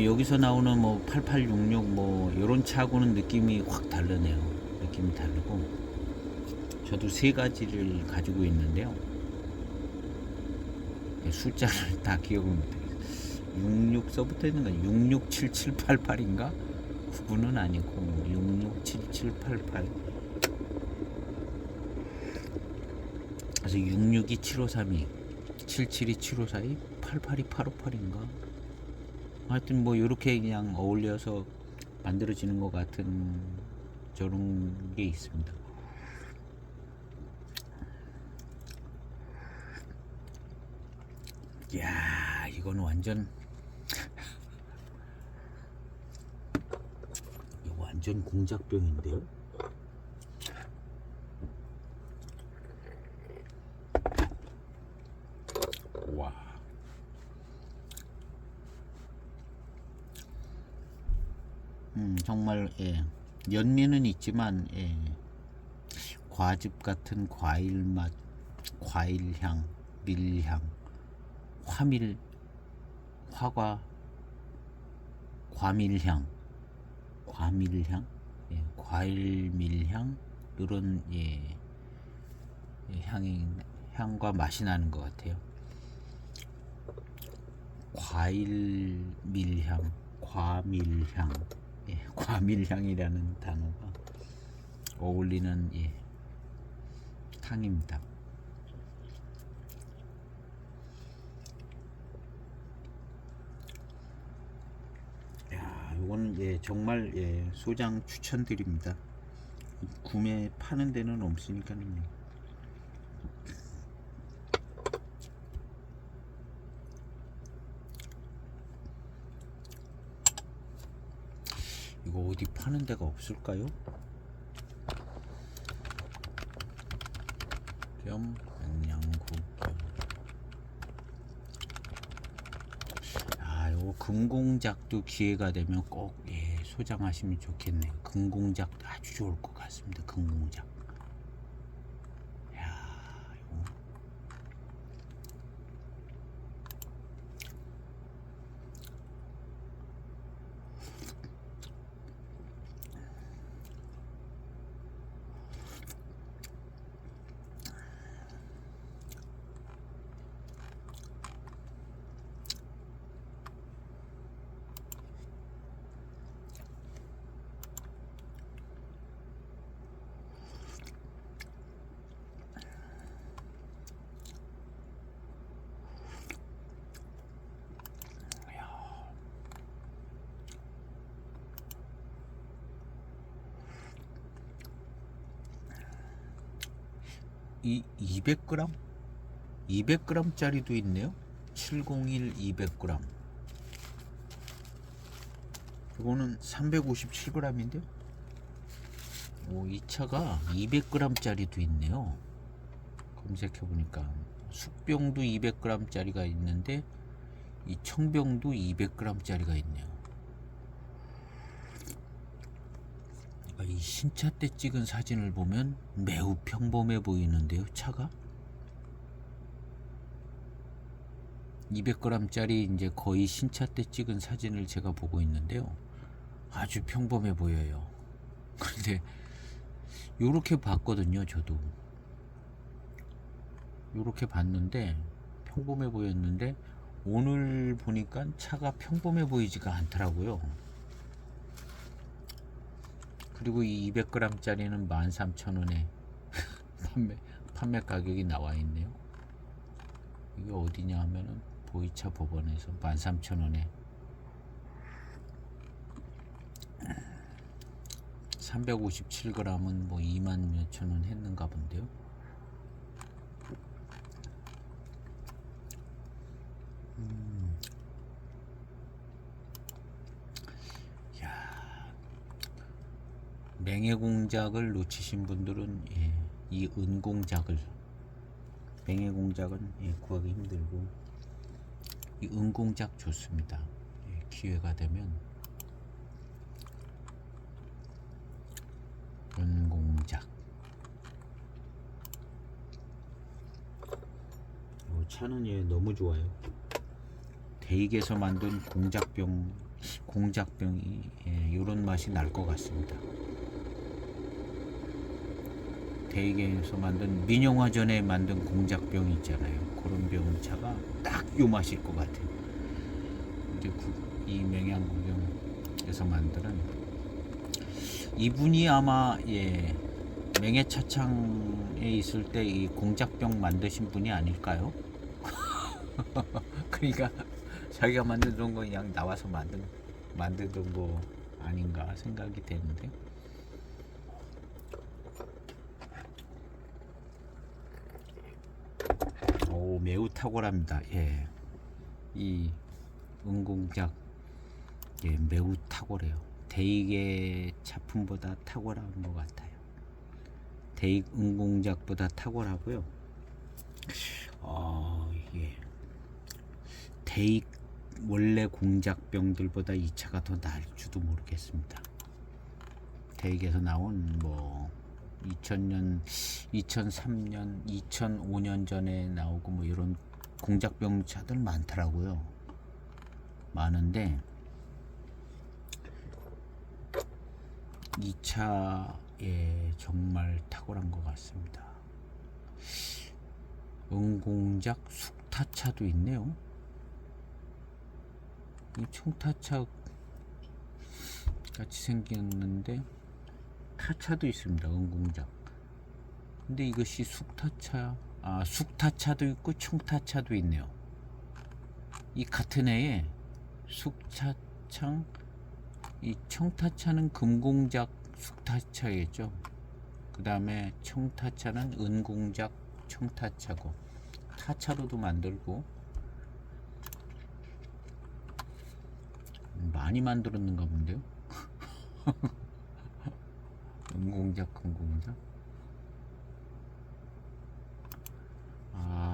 여기서 나오는 뭐 8866 뭐 요런 차하고는 느낌이 확 다르네요. 느낌이 다르고, 저도 세 가지를 가지고 있는데요. 숫자를 다 기억을 못해요. 66 써붙어 있는 건 667788인가? 9는 아니고 667788. 그래서 662 7532, 772 7542, 882 858인가? 하여튼 뭐 이렇게 그냥 어울려서 만들어지는 것 같은 저런 게 있습니다. 이야, 이건 완전 이거 완전 공작병인데요. 와, 정말 연미는 있지만 과즙 같은 과일 맛, 과일 향, 밀향, 화밀, 화과, 과밀향, 과일 밀향, 이런 향이 향과 맛이 나는 것 같아요. 과일 밀향, 과밀향, 예, 과밀향이라는 단어가 어울리는 예, 탕입니다. 야, 이거는 예, 정말 예, 소장 추천드립니다. 구매 파는 데는 없으니까요. 이거 어디 파는 데가 없을까요? 겸 양구 겸. 아, 요거 금공작도 기회가 되면 꼭 예, 소장하시면 좋겠네요. 금공작 아주 좋을 것 같습니다. 금공작. 야, 요거. 이 200g? 200g짜리도 있네요. 701 200g. 이거는 357g인데요. 오, 이 차가 200g짜리도 있네요. 검색해 보니까 숙병도 200g짜리가 있는데 이 청병도 200g짜리가 있네요. 이 신차 때 찍은 사진을 보면 매우 평범해 보이는데요, 차가. 200g짜리 이제 거의 신차 때 찍은 사진을 제가 보고 있는데요. 아주 평범해 보여요. 그런데 요렇게 봤거든요, 저도. 요렇게 봤는데 평범해 보였는데 오늘 보니까 차가 평범해 보이지가 않더라고요. 그리고 이 200g짜리는 13,000원에 판매 가격이 나와 있네요. 이게 어디냐 하면은 보이차 법원에서 13,000원에 357g은 뭐 2만 몇천 원 했는가 본데요. 맹해공작을 놓치신 분들은 예, 이 은공작을 맹해공작은 예, 구하기 힘들고 이 은공작 좋습니다. 예, 기회가 되면 은공작. 이 차는 예, 너무 좋아요. 대익에서 만든 공작병이 예, 이런 맛이 날 것 같습니다. 대익에서 만든 민영화전에 만든 공작병 있잖아요. 그런 병차가 딱 요 맛일 것 같아요. 근데 이 맹양구경에서 만드는 이분이 아마 예, 맹해차창에 있을 때 이 공작병 만드신 분이 아닐까요? 그러니까 자기가 만들던 거 그냥 나와서 만들던 거 아닌가 생각이 되는데. 오, 매우 탁월합니다. 예, 이 은공작 예, 매우 탁월해요. 대익의 작품보다 탁월한 것 같아요. 대익 은공작보다 탁월하고요. 예. 대익 원래 공작병들보다 이 차가 더 나을지도 모르겠습니다. 대익에서 나온 뭐 2000년, 2003년, 2005년 전에 나오고 뭐 이런 공작병 차들 많더라고요. 많은데 이 차에 정말 탁월한 것 같습니다. 은공작 숙타차도 있네요. 이 청타차 같이 생겼는데 타차도 있습니다. 은공작. 근데 이것이 숙타차, 숙타차도 있고 청타차도 있네요. 이 같은 해에 숙타창, 이 청타차는 금공작 숙타차겠죠. 그 다음에 청타차는 은공작 청타차고, 타차로도 만들고 많이 만들었는가 본데요. 은공작 금공작.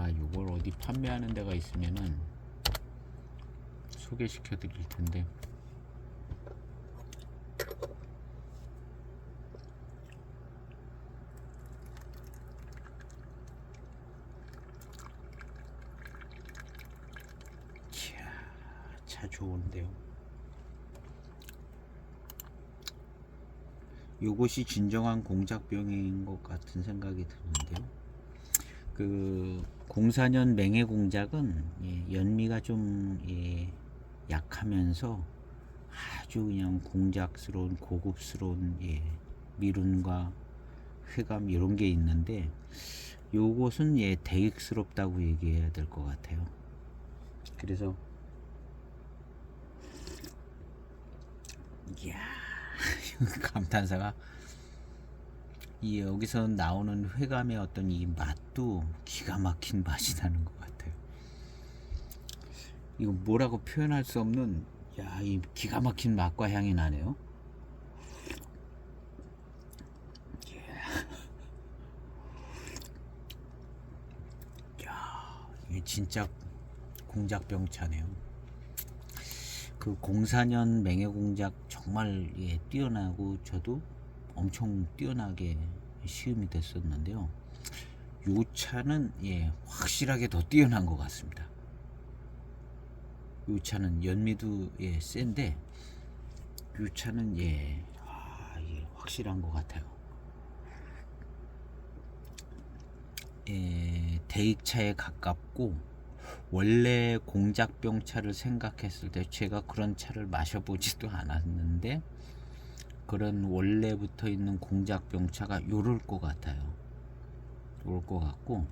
요걸 어디 판매하는 데가 있으면은 소개시켜 드릴 텐데. 차 좋은데요. 요것이 진정한 공작병인 것 같은 생각이 드는데요. 그 04년 맹해 공작은 연미가 좀 약하면서 아주 그냥 공작스러운 고급스러운 미룬과 쾌감 이런 게 있는데, 요것은 대익스럽다고 얘기해야 될 것 같아요. 그래서 이야 감탄사가, 여기서 나오는 회감의 어떤 이 맛도 기가 막힌 맛이 나는 것 같아요. 이거 뭐라고 표현할 수 없는 이 기가 막힌 맛과 향이 나네요. 이게 진짜 공작병차네요. 그 04년 맹해공작 정말 뛰어나고 저도 엄청 뛰어나게 시음이 됐었는데요. 요 차는 확실하게 더 뛰어난 것 같습니다. 요 차는 연미도 센데 요 차는 확실한 것 같아요. 대익차에 가깝고, 원래 공작병 차를 생각했을 때 제가 그런 차를 마셔보지도 않았는데, 그런 원래 붙어 있는 공작병 차가 요럴 것 같아요. 요럴 것 같고,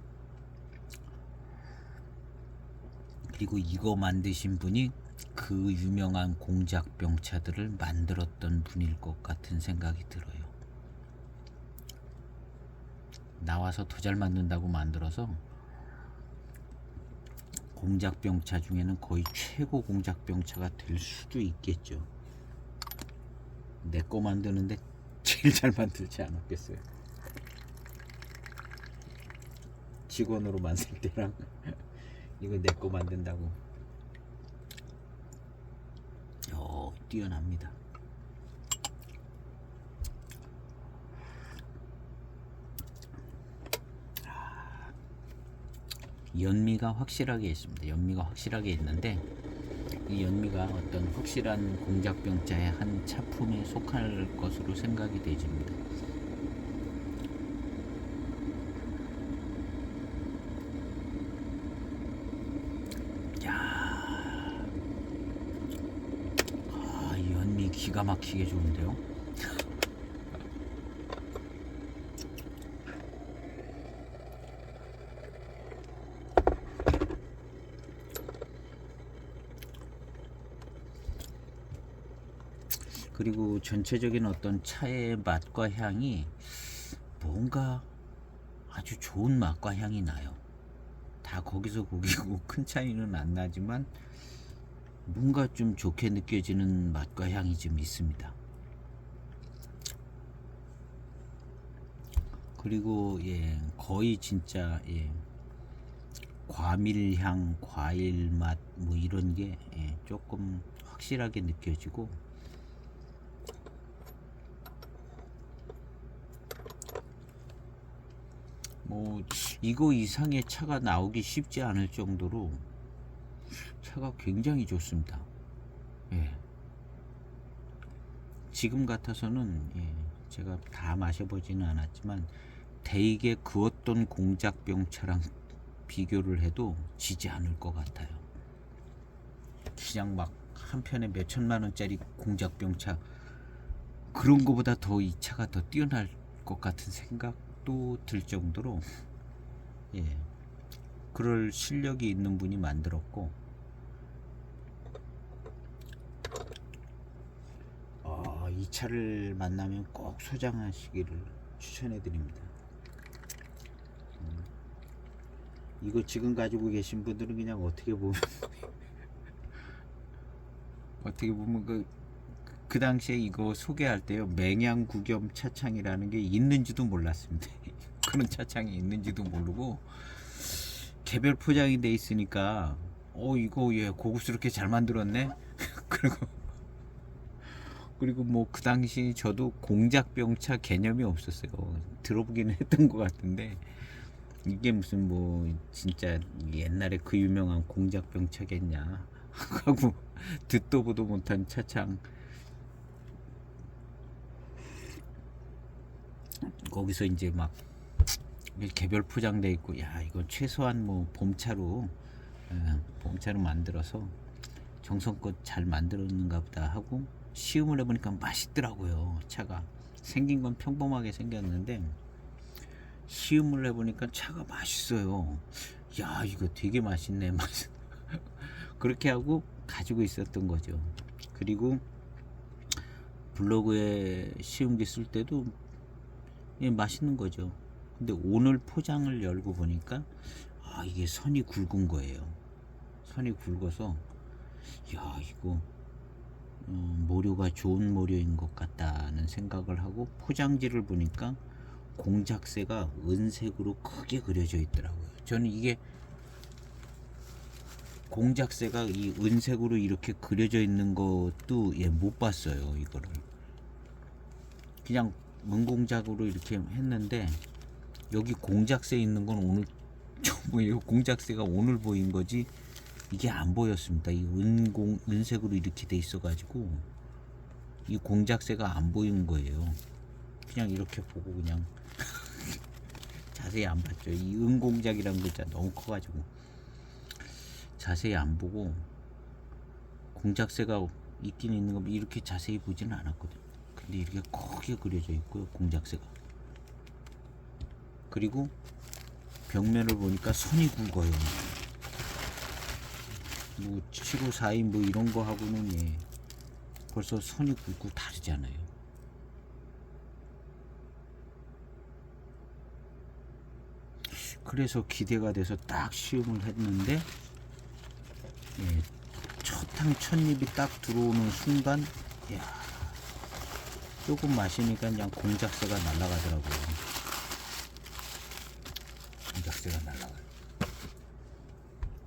그리고 이거 만드신 분이 그 유명한 공작병 차들을 만들었던 분일 것 같은 생각이 들어요. 나와서 더 잘 만든다고 만들어서 공작병차 중에는 거의 최고 공작병차가 될 수도 있겠죠. 내 거 만드는데 제일 잘 만들지 않았겠어요. 직원으로 만들 때랑 이거 내 거 만든다고 뛰어납니다. 연미가 확실하게 있습니다. 연미가 확실하게 있는데, 이 연미가 어떤 확실한 공작병자의 한 차품에 속할 것으로 생각이 되집니다. 이 연미 기가 막히게 좋은데요. 그리고 전체적인 어떤 차의 맛과 향이 뭔가 아주 좋은 맛과 향이 나요. 다 거기서 거기고 큰 차이는 안 나지만 뭔가 좀 좋게 느껴지는 맛과 향이 좀 있습니다. 그리고 거의 진짜 과밀향, 과일 맛 뭐 이런 게 조금 확실하게 느껴지고, 뭐 이거 이상의 차가 나오기 쉽지 않을 정도로 차가 굉장히 좋습니다. 지금 같아서는 제가 다 마셔보지는 않았지만 대익에 그었던 공작병차랑 비교를 해도 지지 않을 것 같아요. 그냥 막 한 편에 몇 천만 원짜리 공작병차 그런 거보다 더 이 차가 더 뛰어날 것 같은 생각도 들 정도로 예, 그럴 실력이 있는 분이 만들었고 이 차를 만나면 꼭 소장하시기를 추천해 드립니다. 이거 지금 가지고 계신 분들은 그냥 어떻게 보면 그 당시에 이거 소개할 때요 맹양 구겸 차창이라는 게 있는지도 몰랐습니다. 그런 차창이 있는지도 모르고 개별 포장이 돼 있으니까 이거 예 고급스럽게 잘 만들었네. 그리고 뭐 그 당시 저도 공작병차 개념이 없었어요. 들어보기는 했던 것 같은데 이게 무슨 뭐 진짜 옛날에 그 유명한 공작병차겠냐 하고 듣도 보도 못한 차창 거기서 이제 막 개별 포장돼 있고 야 이건 최소한 뭐 봄차로 만들어서 정성껏 잘 만들었는가 보다 하고 시음을 해보니까 맛있더라고요. 차가 생긴 건 평범하게 생겼는데 시음을 해보니까 차가 맛있어요. 야 이거 되게 맛있네. 그렇게 하고 가지고 있었던 거죠. 그리고 블로그에 시음기 쓸 때도 예, 맛있는 거죠. 근데 오늘 포장을 열고 보니까 이게 선이 굵은 거예요. 선이 굵어서 야 이거 모료가 좋은 모료인 것 같다는 생각을 하고 포장지를 보니까 공작새가 은색으로 크게 그려져 있더라고요. 저는 이게 공작새가 이 은색으로 이렇게 그려져 있는 것도 예, 못 봤어요. 이거를 그냥 은공작으로 이렇게 했는데 여기 공작새 있는 건 오늘 처음이에요. 공작새가 오늘 보인 거지 이게 안 보였습니다. 이 은색으로 이렇게 돼 있어 가지고 이 공작새가 안 보이는 거예요. 그냥 이렇게 보고 그냥 자세히 안 봤죠. 이 은공작이라는 글자 너무 커 가지고 자세히 안 보고 공작새가 있긴 있는 거 이렇게 자세히 보지는 않았거든요. 근데 이렇게 크게 그려져 있고요. 공작새가. 그리고 벽면을 보니까 선이 굵어요. 뭐 7호 4인 뭐 이런 거 하고는 예, 벌써 선이 굵고 다르잖아요. 그래서 기대가 돼서 딱 시음을 했는데 예, 첫 입이 딱 들어오는 순간 이야, 조금 마시니까 그냥 공작새가 날아가더라고요. 공작새가 날아가요.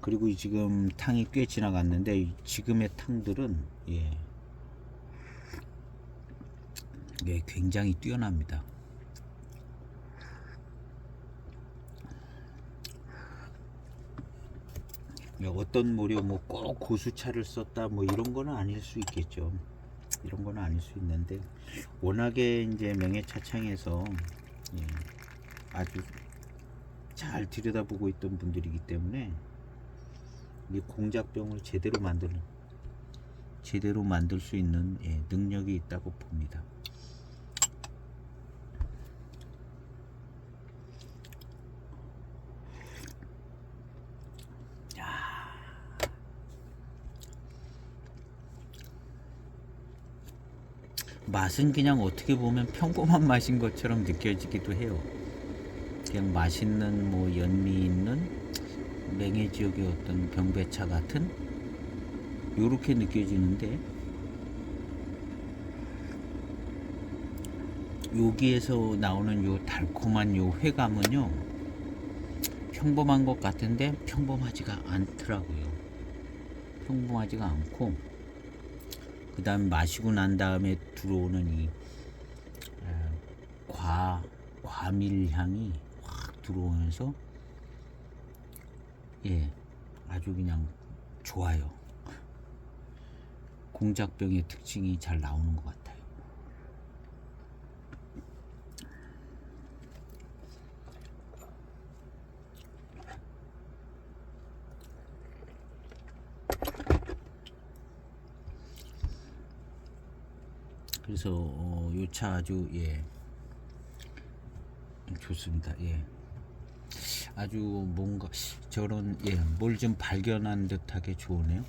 그리고 지금 탕이 꽤 지나갔는데 지금의 탕들은 예, 굉장히 뛰어납니다. 어떤 모료 뭐 꼭 고수차를 썼다 뭐 이런 거는 아닐 수 있겠죠. 이런 거는 아닐 수 있는데 워낙에 이제 명예차창에서 예, 아주 잘 들여다보고 있던 분들이기 때문에 이 공작병을 제대로 만들 수 있는 예, 능력이 있다고 봅니다. 맛은 그냥 어떻게 보면 평범한 맛인 것처럼 느껴지기도 해요. 그냥 맛있는 뭐 연미 있는 맹해 지역의 어떤 병배차 같은 요렇게 느껴지는데 여기에서 나오는 요 달콤한 요 회감은요 평범한 것 같은데 평범하지가 않더라고요. 평범하지가 않고 그 다음 마시고 난 다음에 들어오는 이 과밀 향이 확 들어오면서 예 아주 그냥 좋아요. 공작병의 특징이 잘 나오는 것 같아요. 그래서 요 차 아주 좋습니다. 아주 뭔가 저런 뭘 좀 발견한 듯하게 좋으네요.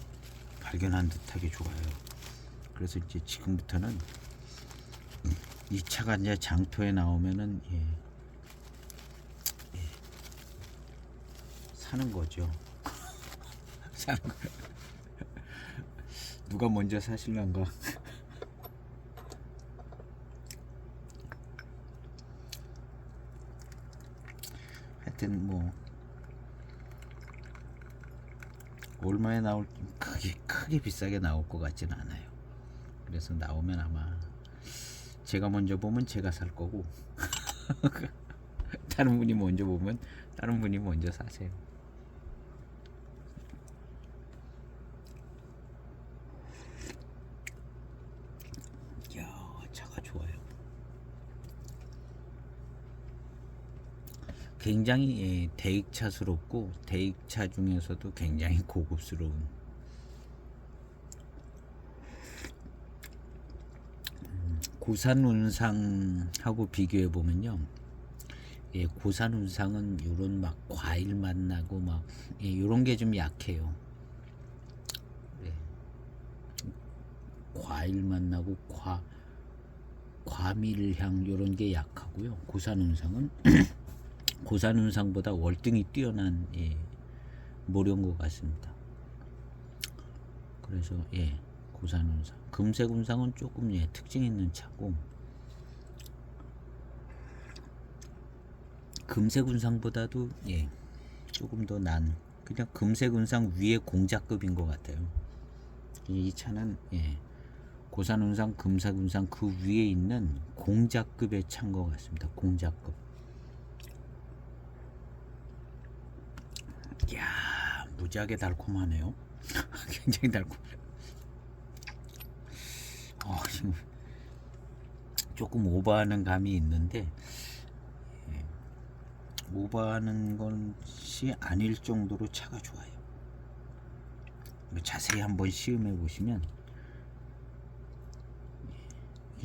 발견한 듯하게 좋아요. 그래서 이제 지금부터는 이 차가 이제 장터에 나오면은 사는 거죠. 사는 거. 누가 먼저 사실란가. 하여튼 뭐 얼마에 나올 크게 비싸게 나올 것 같지는 않아요. 그래서 나오면 아마 제가 먼저 보면 제가 살 거고 다른 분이 먼저 보면 다른 분이 먼저 사세요. 이야, 차가 좋아요. 굉장히 대익차스럽고 대익차 중에서도 굉장히 고급스러운 고산 운상하고 비교해 보면요. 고산 운상은 요런 막 과일 맛 나고 막 요런 게 좀 약해요. 과일 맛 나고 과밀향 요런 게 약하고요. 고산 운상은 고산 운상보다 월등히 뛰어난 모려인 것 같습니다. 그래서 고산 운상, 금색 운상은 조금 특징 있는 차고 금색 운상보다도 조금 더 난 그냥 금색 운상 위에 공작급인 것 같아요. 이 차는 고산 운상, 금색 운상 그 위에 있는 공작급의 차인 것 같습니다. 공작급. 이야, 무지하게 달콤하네요. 굉장히 달콤해요. 지금 조금 오버하는 감이 있는데 오버하는 것이 아닐 정도로 차가 좋아요. 자세히 한번 시음해 보시면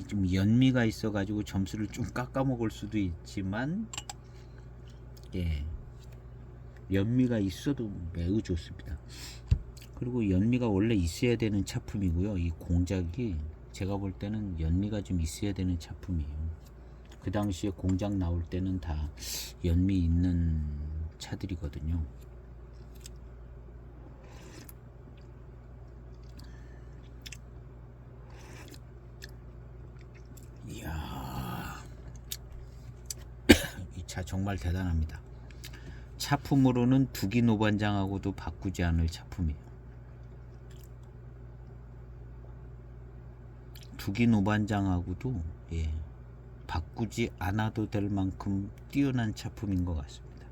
좀 연미가 있어 가지고 점수를 좀 깎아 먹을 수도 있지만 연미가 있어도 매우 좋습니다. 그리고 연미가 원래 있어야 되는 차품이고요. 이 공작이 제가 볼 때는 연미가 좀 있어야 되는 차품이에요. 그 당시에 공작 나올 때는 다 연미 있는 차들이거든요. 이야, 이 차 정말 대단합니다. 차품으로는 두기 노반장하고도 바꾸지 않을 차품이에요. 두기 노반장하고도 바꾸지 않아도 될 만큼 뛰어난 차품인 것 같습니다.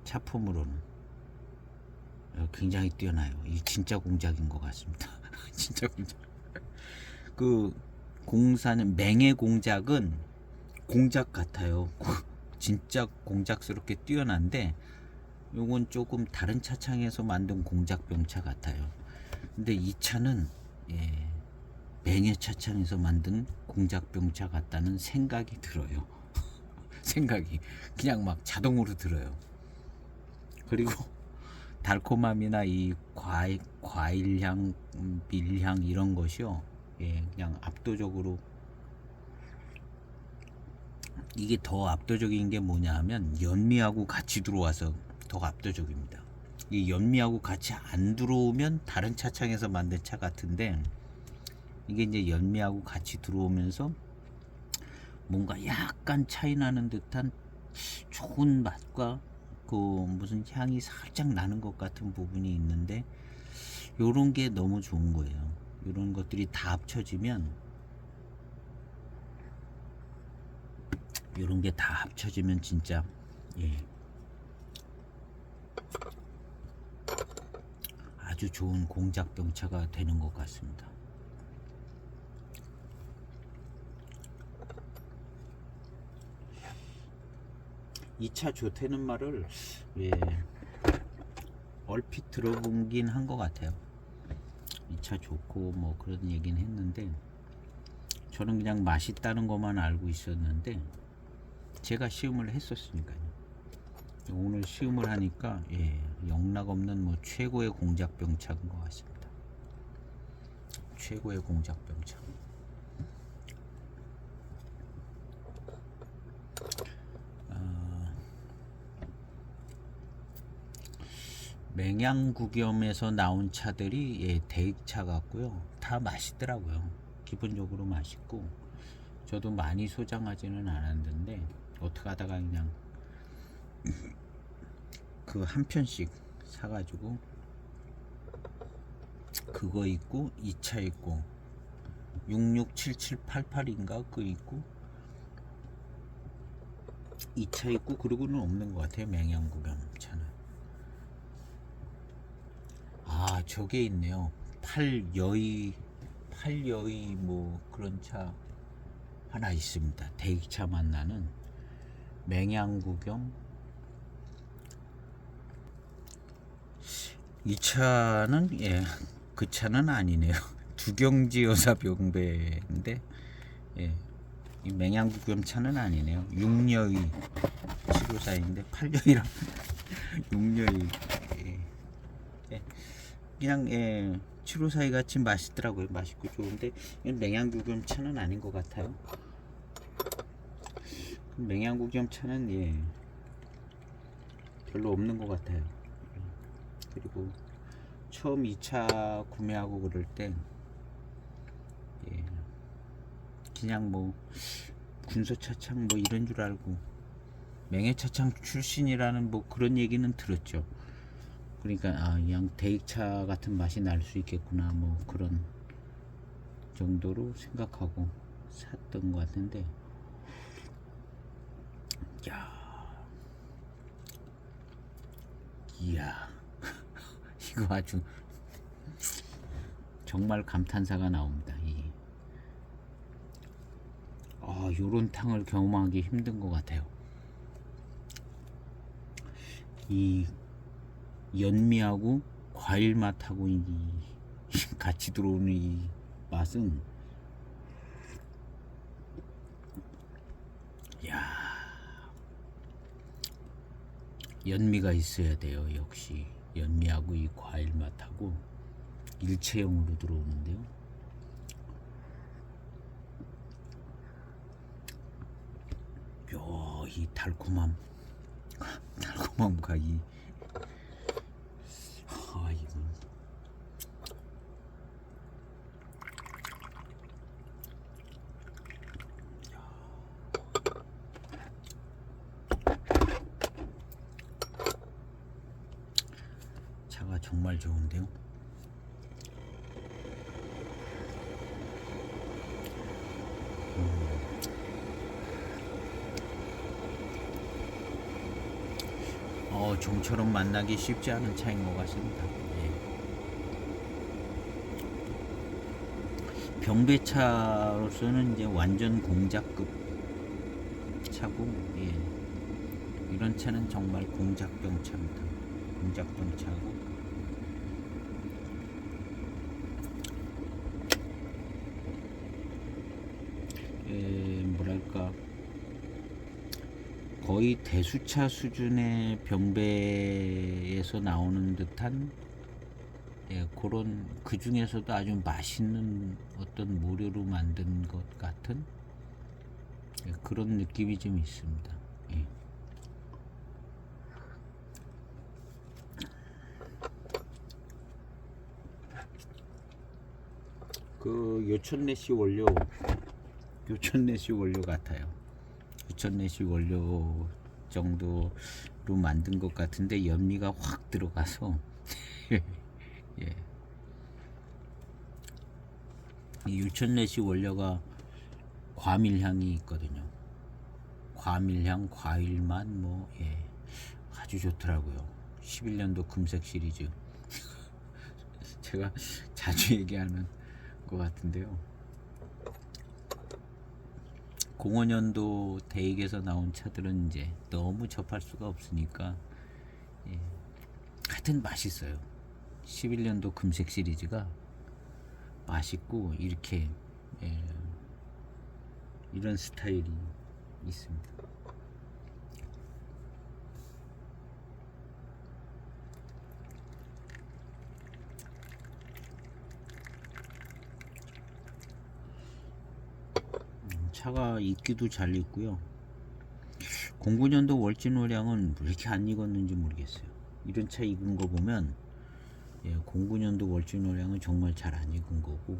차품으로는 굉장히 뛰어나요. 이 진짜 공작인 것 같습니다. 진짜 공작. 그 공사는 맹의 공작은 공작 같아요. 진짜 공작스럽게 뛰어난데 요건 조금 다른 차창에서 만든 공작병차 같아요. 근데 이 차는 맹의 차창에서 만든 공작병차 같다는 생각이 들어요. 생각이 그냥 막 자동으로 들어요. 그리고 달콤함이나 이 과일향, 밀향 이런 것이요, 그냥 압도적으로 이게 더 압도적인 게 뭐냐 하면 연미하고 같이 들어와서 더 압도적입니다. 이 연미하고 같이 안 들어오면 다른 차창에서 만든 차 같은데 이게 이제 연미하고 같이 들어오면서 뭔가 약간 차이 나는 듯한 좋은 맛과 그 무슨 향이 살짝 나는 것 같은 부분이 있는데 요런 게 너무 좋은 거예요. 요런 것들이 다 합쳐지면 요런 게 다 합쳐지면 진짜 아주 좋은 공작병차가 되는 것 같습니다. 이 차 좋다는 말을 얼핏 들어보긴 한 것 같아요. 이 차 좋고 뭐 그런 얘기는 했는데 저는 그냥 맛있다는 것만 알고 있었는데 제가 시음을 했었으니까요. 오늘 시음을 하니까 영락없는 뭐 최고의 공작병차인 것 같습니다. 최고의 공작병차. 맹양구겸에서 나온 차들이 대익차 같고요. 다 맛있더라고요. 기본적으로 맛있고 저도 많이 소장하지는 않았는데 어떻게 하다가 그냥 그 한 편씩 사가지고 그거 있고 2차 있고 667788인가 그거 있고 2차 있고 그러고는 없는 것 같아요. 맹양구겸 차는. 아 저게 있네요. 팔여의 뭐 그런 차 하나 있습니다. 대익차만 나는 맹양구겸. 이 차는 그 차는 아니네요. 두경지 여사 병배인데 이 맹양구겸 차는 아니네요. 육여의 754인데 8여의랑 6여의 그냥 754이 같이 맛있더라고요. 맛있고 좋은데 이건 맹양구겸 차는 아닌 것 같아요. 맹양구겸 차는 별로 없는 것 같아요. 그리고 처음 2차 구매하고 그럴 땐 그냥 뭐 군소차창 뭐 이런 줄 알고 맹해차창 출신이라는 뭐 그런 얘기는 들었죠. 그러니까 그냥 대익차 같은 맛이 날 수 있겠구나 뭐 그런 정도로 생각하고 샀던 것 같은데 이야 이거 아주 정말 감탄사가 나옵니다. 요런 탕을 경험하기 힘든 것 같아요. 이 연미하고 과일 맛하고 같이 들어오는 이 맛은 연미가 있어야 돼요. 역시 연미하고 이 과일 맛하고 일체형으로 들어오는데요. 이 달콤함과 이건 차가 정말 좋은데요. 좀처럼 만나기 쉽지 않은 차인 것 같습니다. 병배차로서는 이제 완전 공작급 차고 이런 차는 정말 공작병차입니다. 공작병차고 뭐랄까 거의 대수차 수준의 병배에서 나오는 듯한 그런 그 중에서도 아주 맛있는 어떤 모료로 만든 것 같은 그런 느낌이 좀 있습니다. 그 요천내시 원료 같아요. 요천내시 원료 정도로 만든 것 같은데 연미가 확 들어가서 이 요천내시 원료가 과밀향이 있거든요. 과밀향, 과일맛 아주 좋더라고요. 11년도 금색 시리즈 제가 자주 얘기하는 것 같은데요. 05년도 대익에서 나온 차들은 이제 너무 접할 수가 없으니까 하여튼 맛있어요. 11년도 금색 시리즈가 맛있고 이렇게 이런 스타일이 있습니다. 차가 익기도 잘 익고요. 09년도 월진월량은 왜 이렇게 안 익었는지 모르겠어요. 이런 차 익은 거 보면 09년도 월진월량은 정말 잘 안 익은 거고,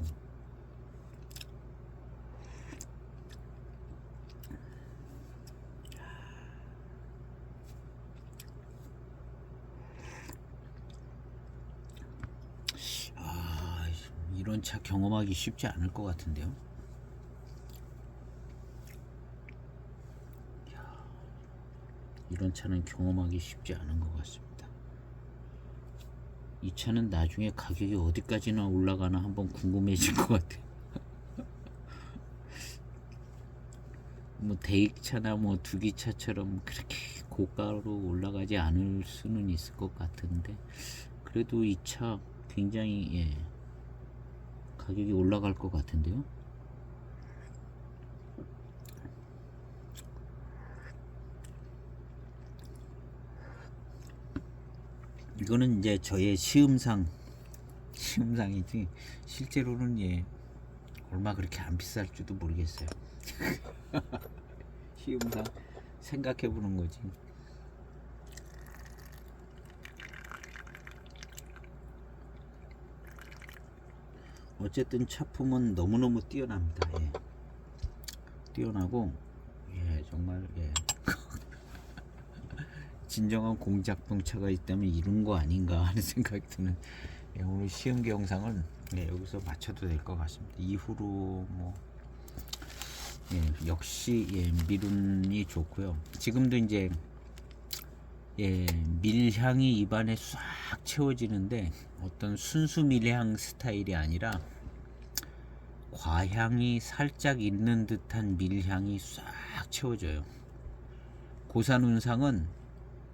이런 차 경험하기 쉽지 않을 것 같은데요. 이런 차는 경험하기 쉽지 않은 것 같습니다. 이 차는 나중에 가격이 어디까지나 올라가나 한번 궁금해질 것 같아요. 뭐 대익차나 뭐 두기차처럼 그렇게 고가로 올라가지 않을 수는 있을 것 같은데, 그래도 이 차 굉장히 가격이 올라갈 것 같은데요. 이거는 이제 저의 시음상이지 실제로는 얼마 그렇게 안 비쌀지도 모르겠어요. 시음상 생각해 보는 거지. 어쨌든 차품은 너무너무 뛰어납니다. 뛰어나고 정말 진정한 공작병 차가 있다면 이런 거 아닌가 하는 생각이 드는 오늘 시음기 영상은 여기서 마쳐도 될 것 같습니다. 이후로 뭐 역시 미룬이 좋고요. 지금도 이제 밀향이 입안에 싹 채워지는데 어떤 순수 밀향 스타일이 아니라 과향이 살짝 있는 듯한 밀향이 싹 채워져요. 고산운상은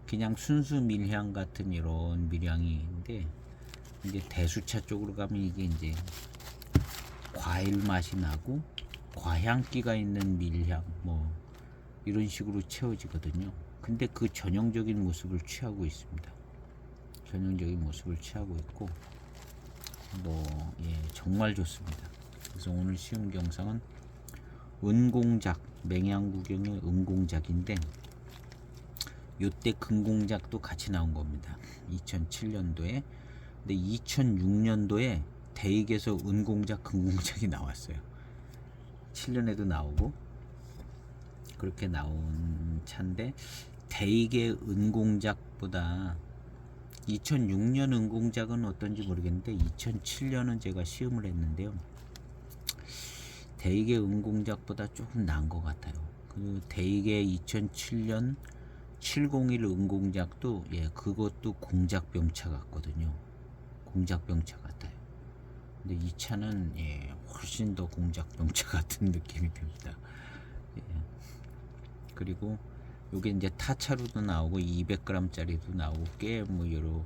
그냥 순수 밀향 같은 이런 밀향인데, 이제 대수차 쪽으로 가면 이게 이제 과일 맛이 나고 과향기가 있는 밀향 뭐 이런 식으로 채워지거든요. 근데 그 전형적인 모습을 취하고 있습니다. 전형적인 모습을 취하고 있고 정말 좋습니다. 그래서 오늘 시음기 영상은 은공작, 맹양구경의 은공작인데, 요때 금공작도 같이 나온 겁니다. 2007년도에. 근데 2006년도에 대익에서 은공작, 금공작이 나왔어요. 7년에도 나오고 그렇게 나온 차인데, 대익의 은공작보다 2006년 은공작은 어떤지 모르겠는데 2007년은 제가 시음을 했는데요. 대익의 은공작보다 조금 나은 것 같아요. 그 대익의 2007년 701 은공작도 그것도 공작병차 같거든요. 공작병차 같아요. 근데 이 차는 훨씬 더 공작병차 같은 느낌이 듭니다. 그리고 요게 이제 타차로도 나오고 200g짜리도 나오고 꽤 뭐 여러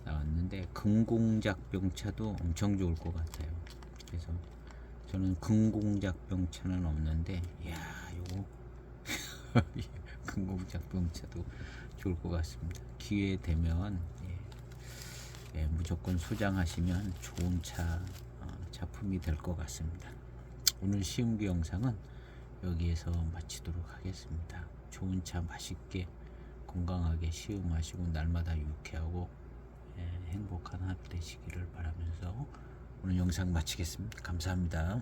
나왔는데, 금공작병차도 엄청 좋을 것 같아요. 그래서 저는 금공작병차는 없는데 요거 금공작병차도 좋을 것 같습니다. 기회 되면 무조건 소장하시면 좋은 차품이 될 것 같습니다. 오늘 시음기 영상은 여기에서 마치도록 하겠습니다. 좋은 차 맛있게 건강하게 시음하시고 날마다 유쾌하고 행복한 하루 되시기를 바라면서 오늘 영상 마치겠습니다. 감사합니다.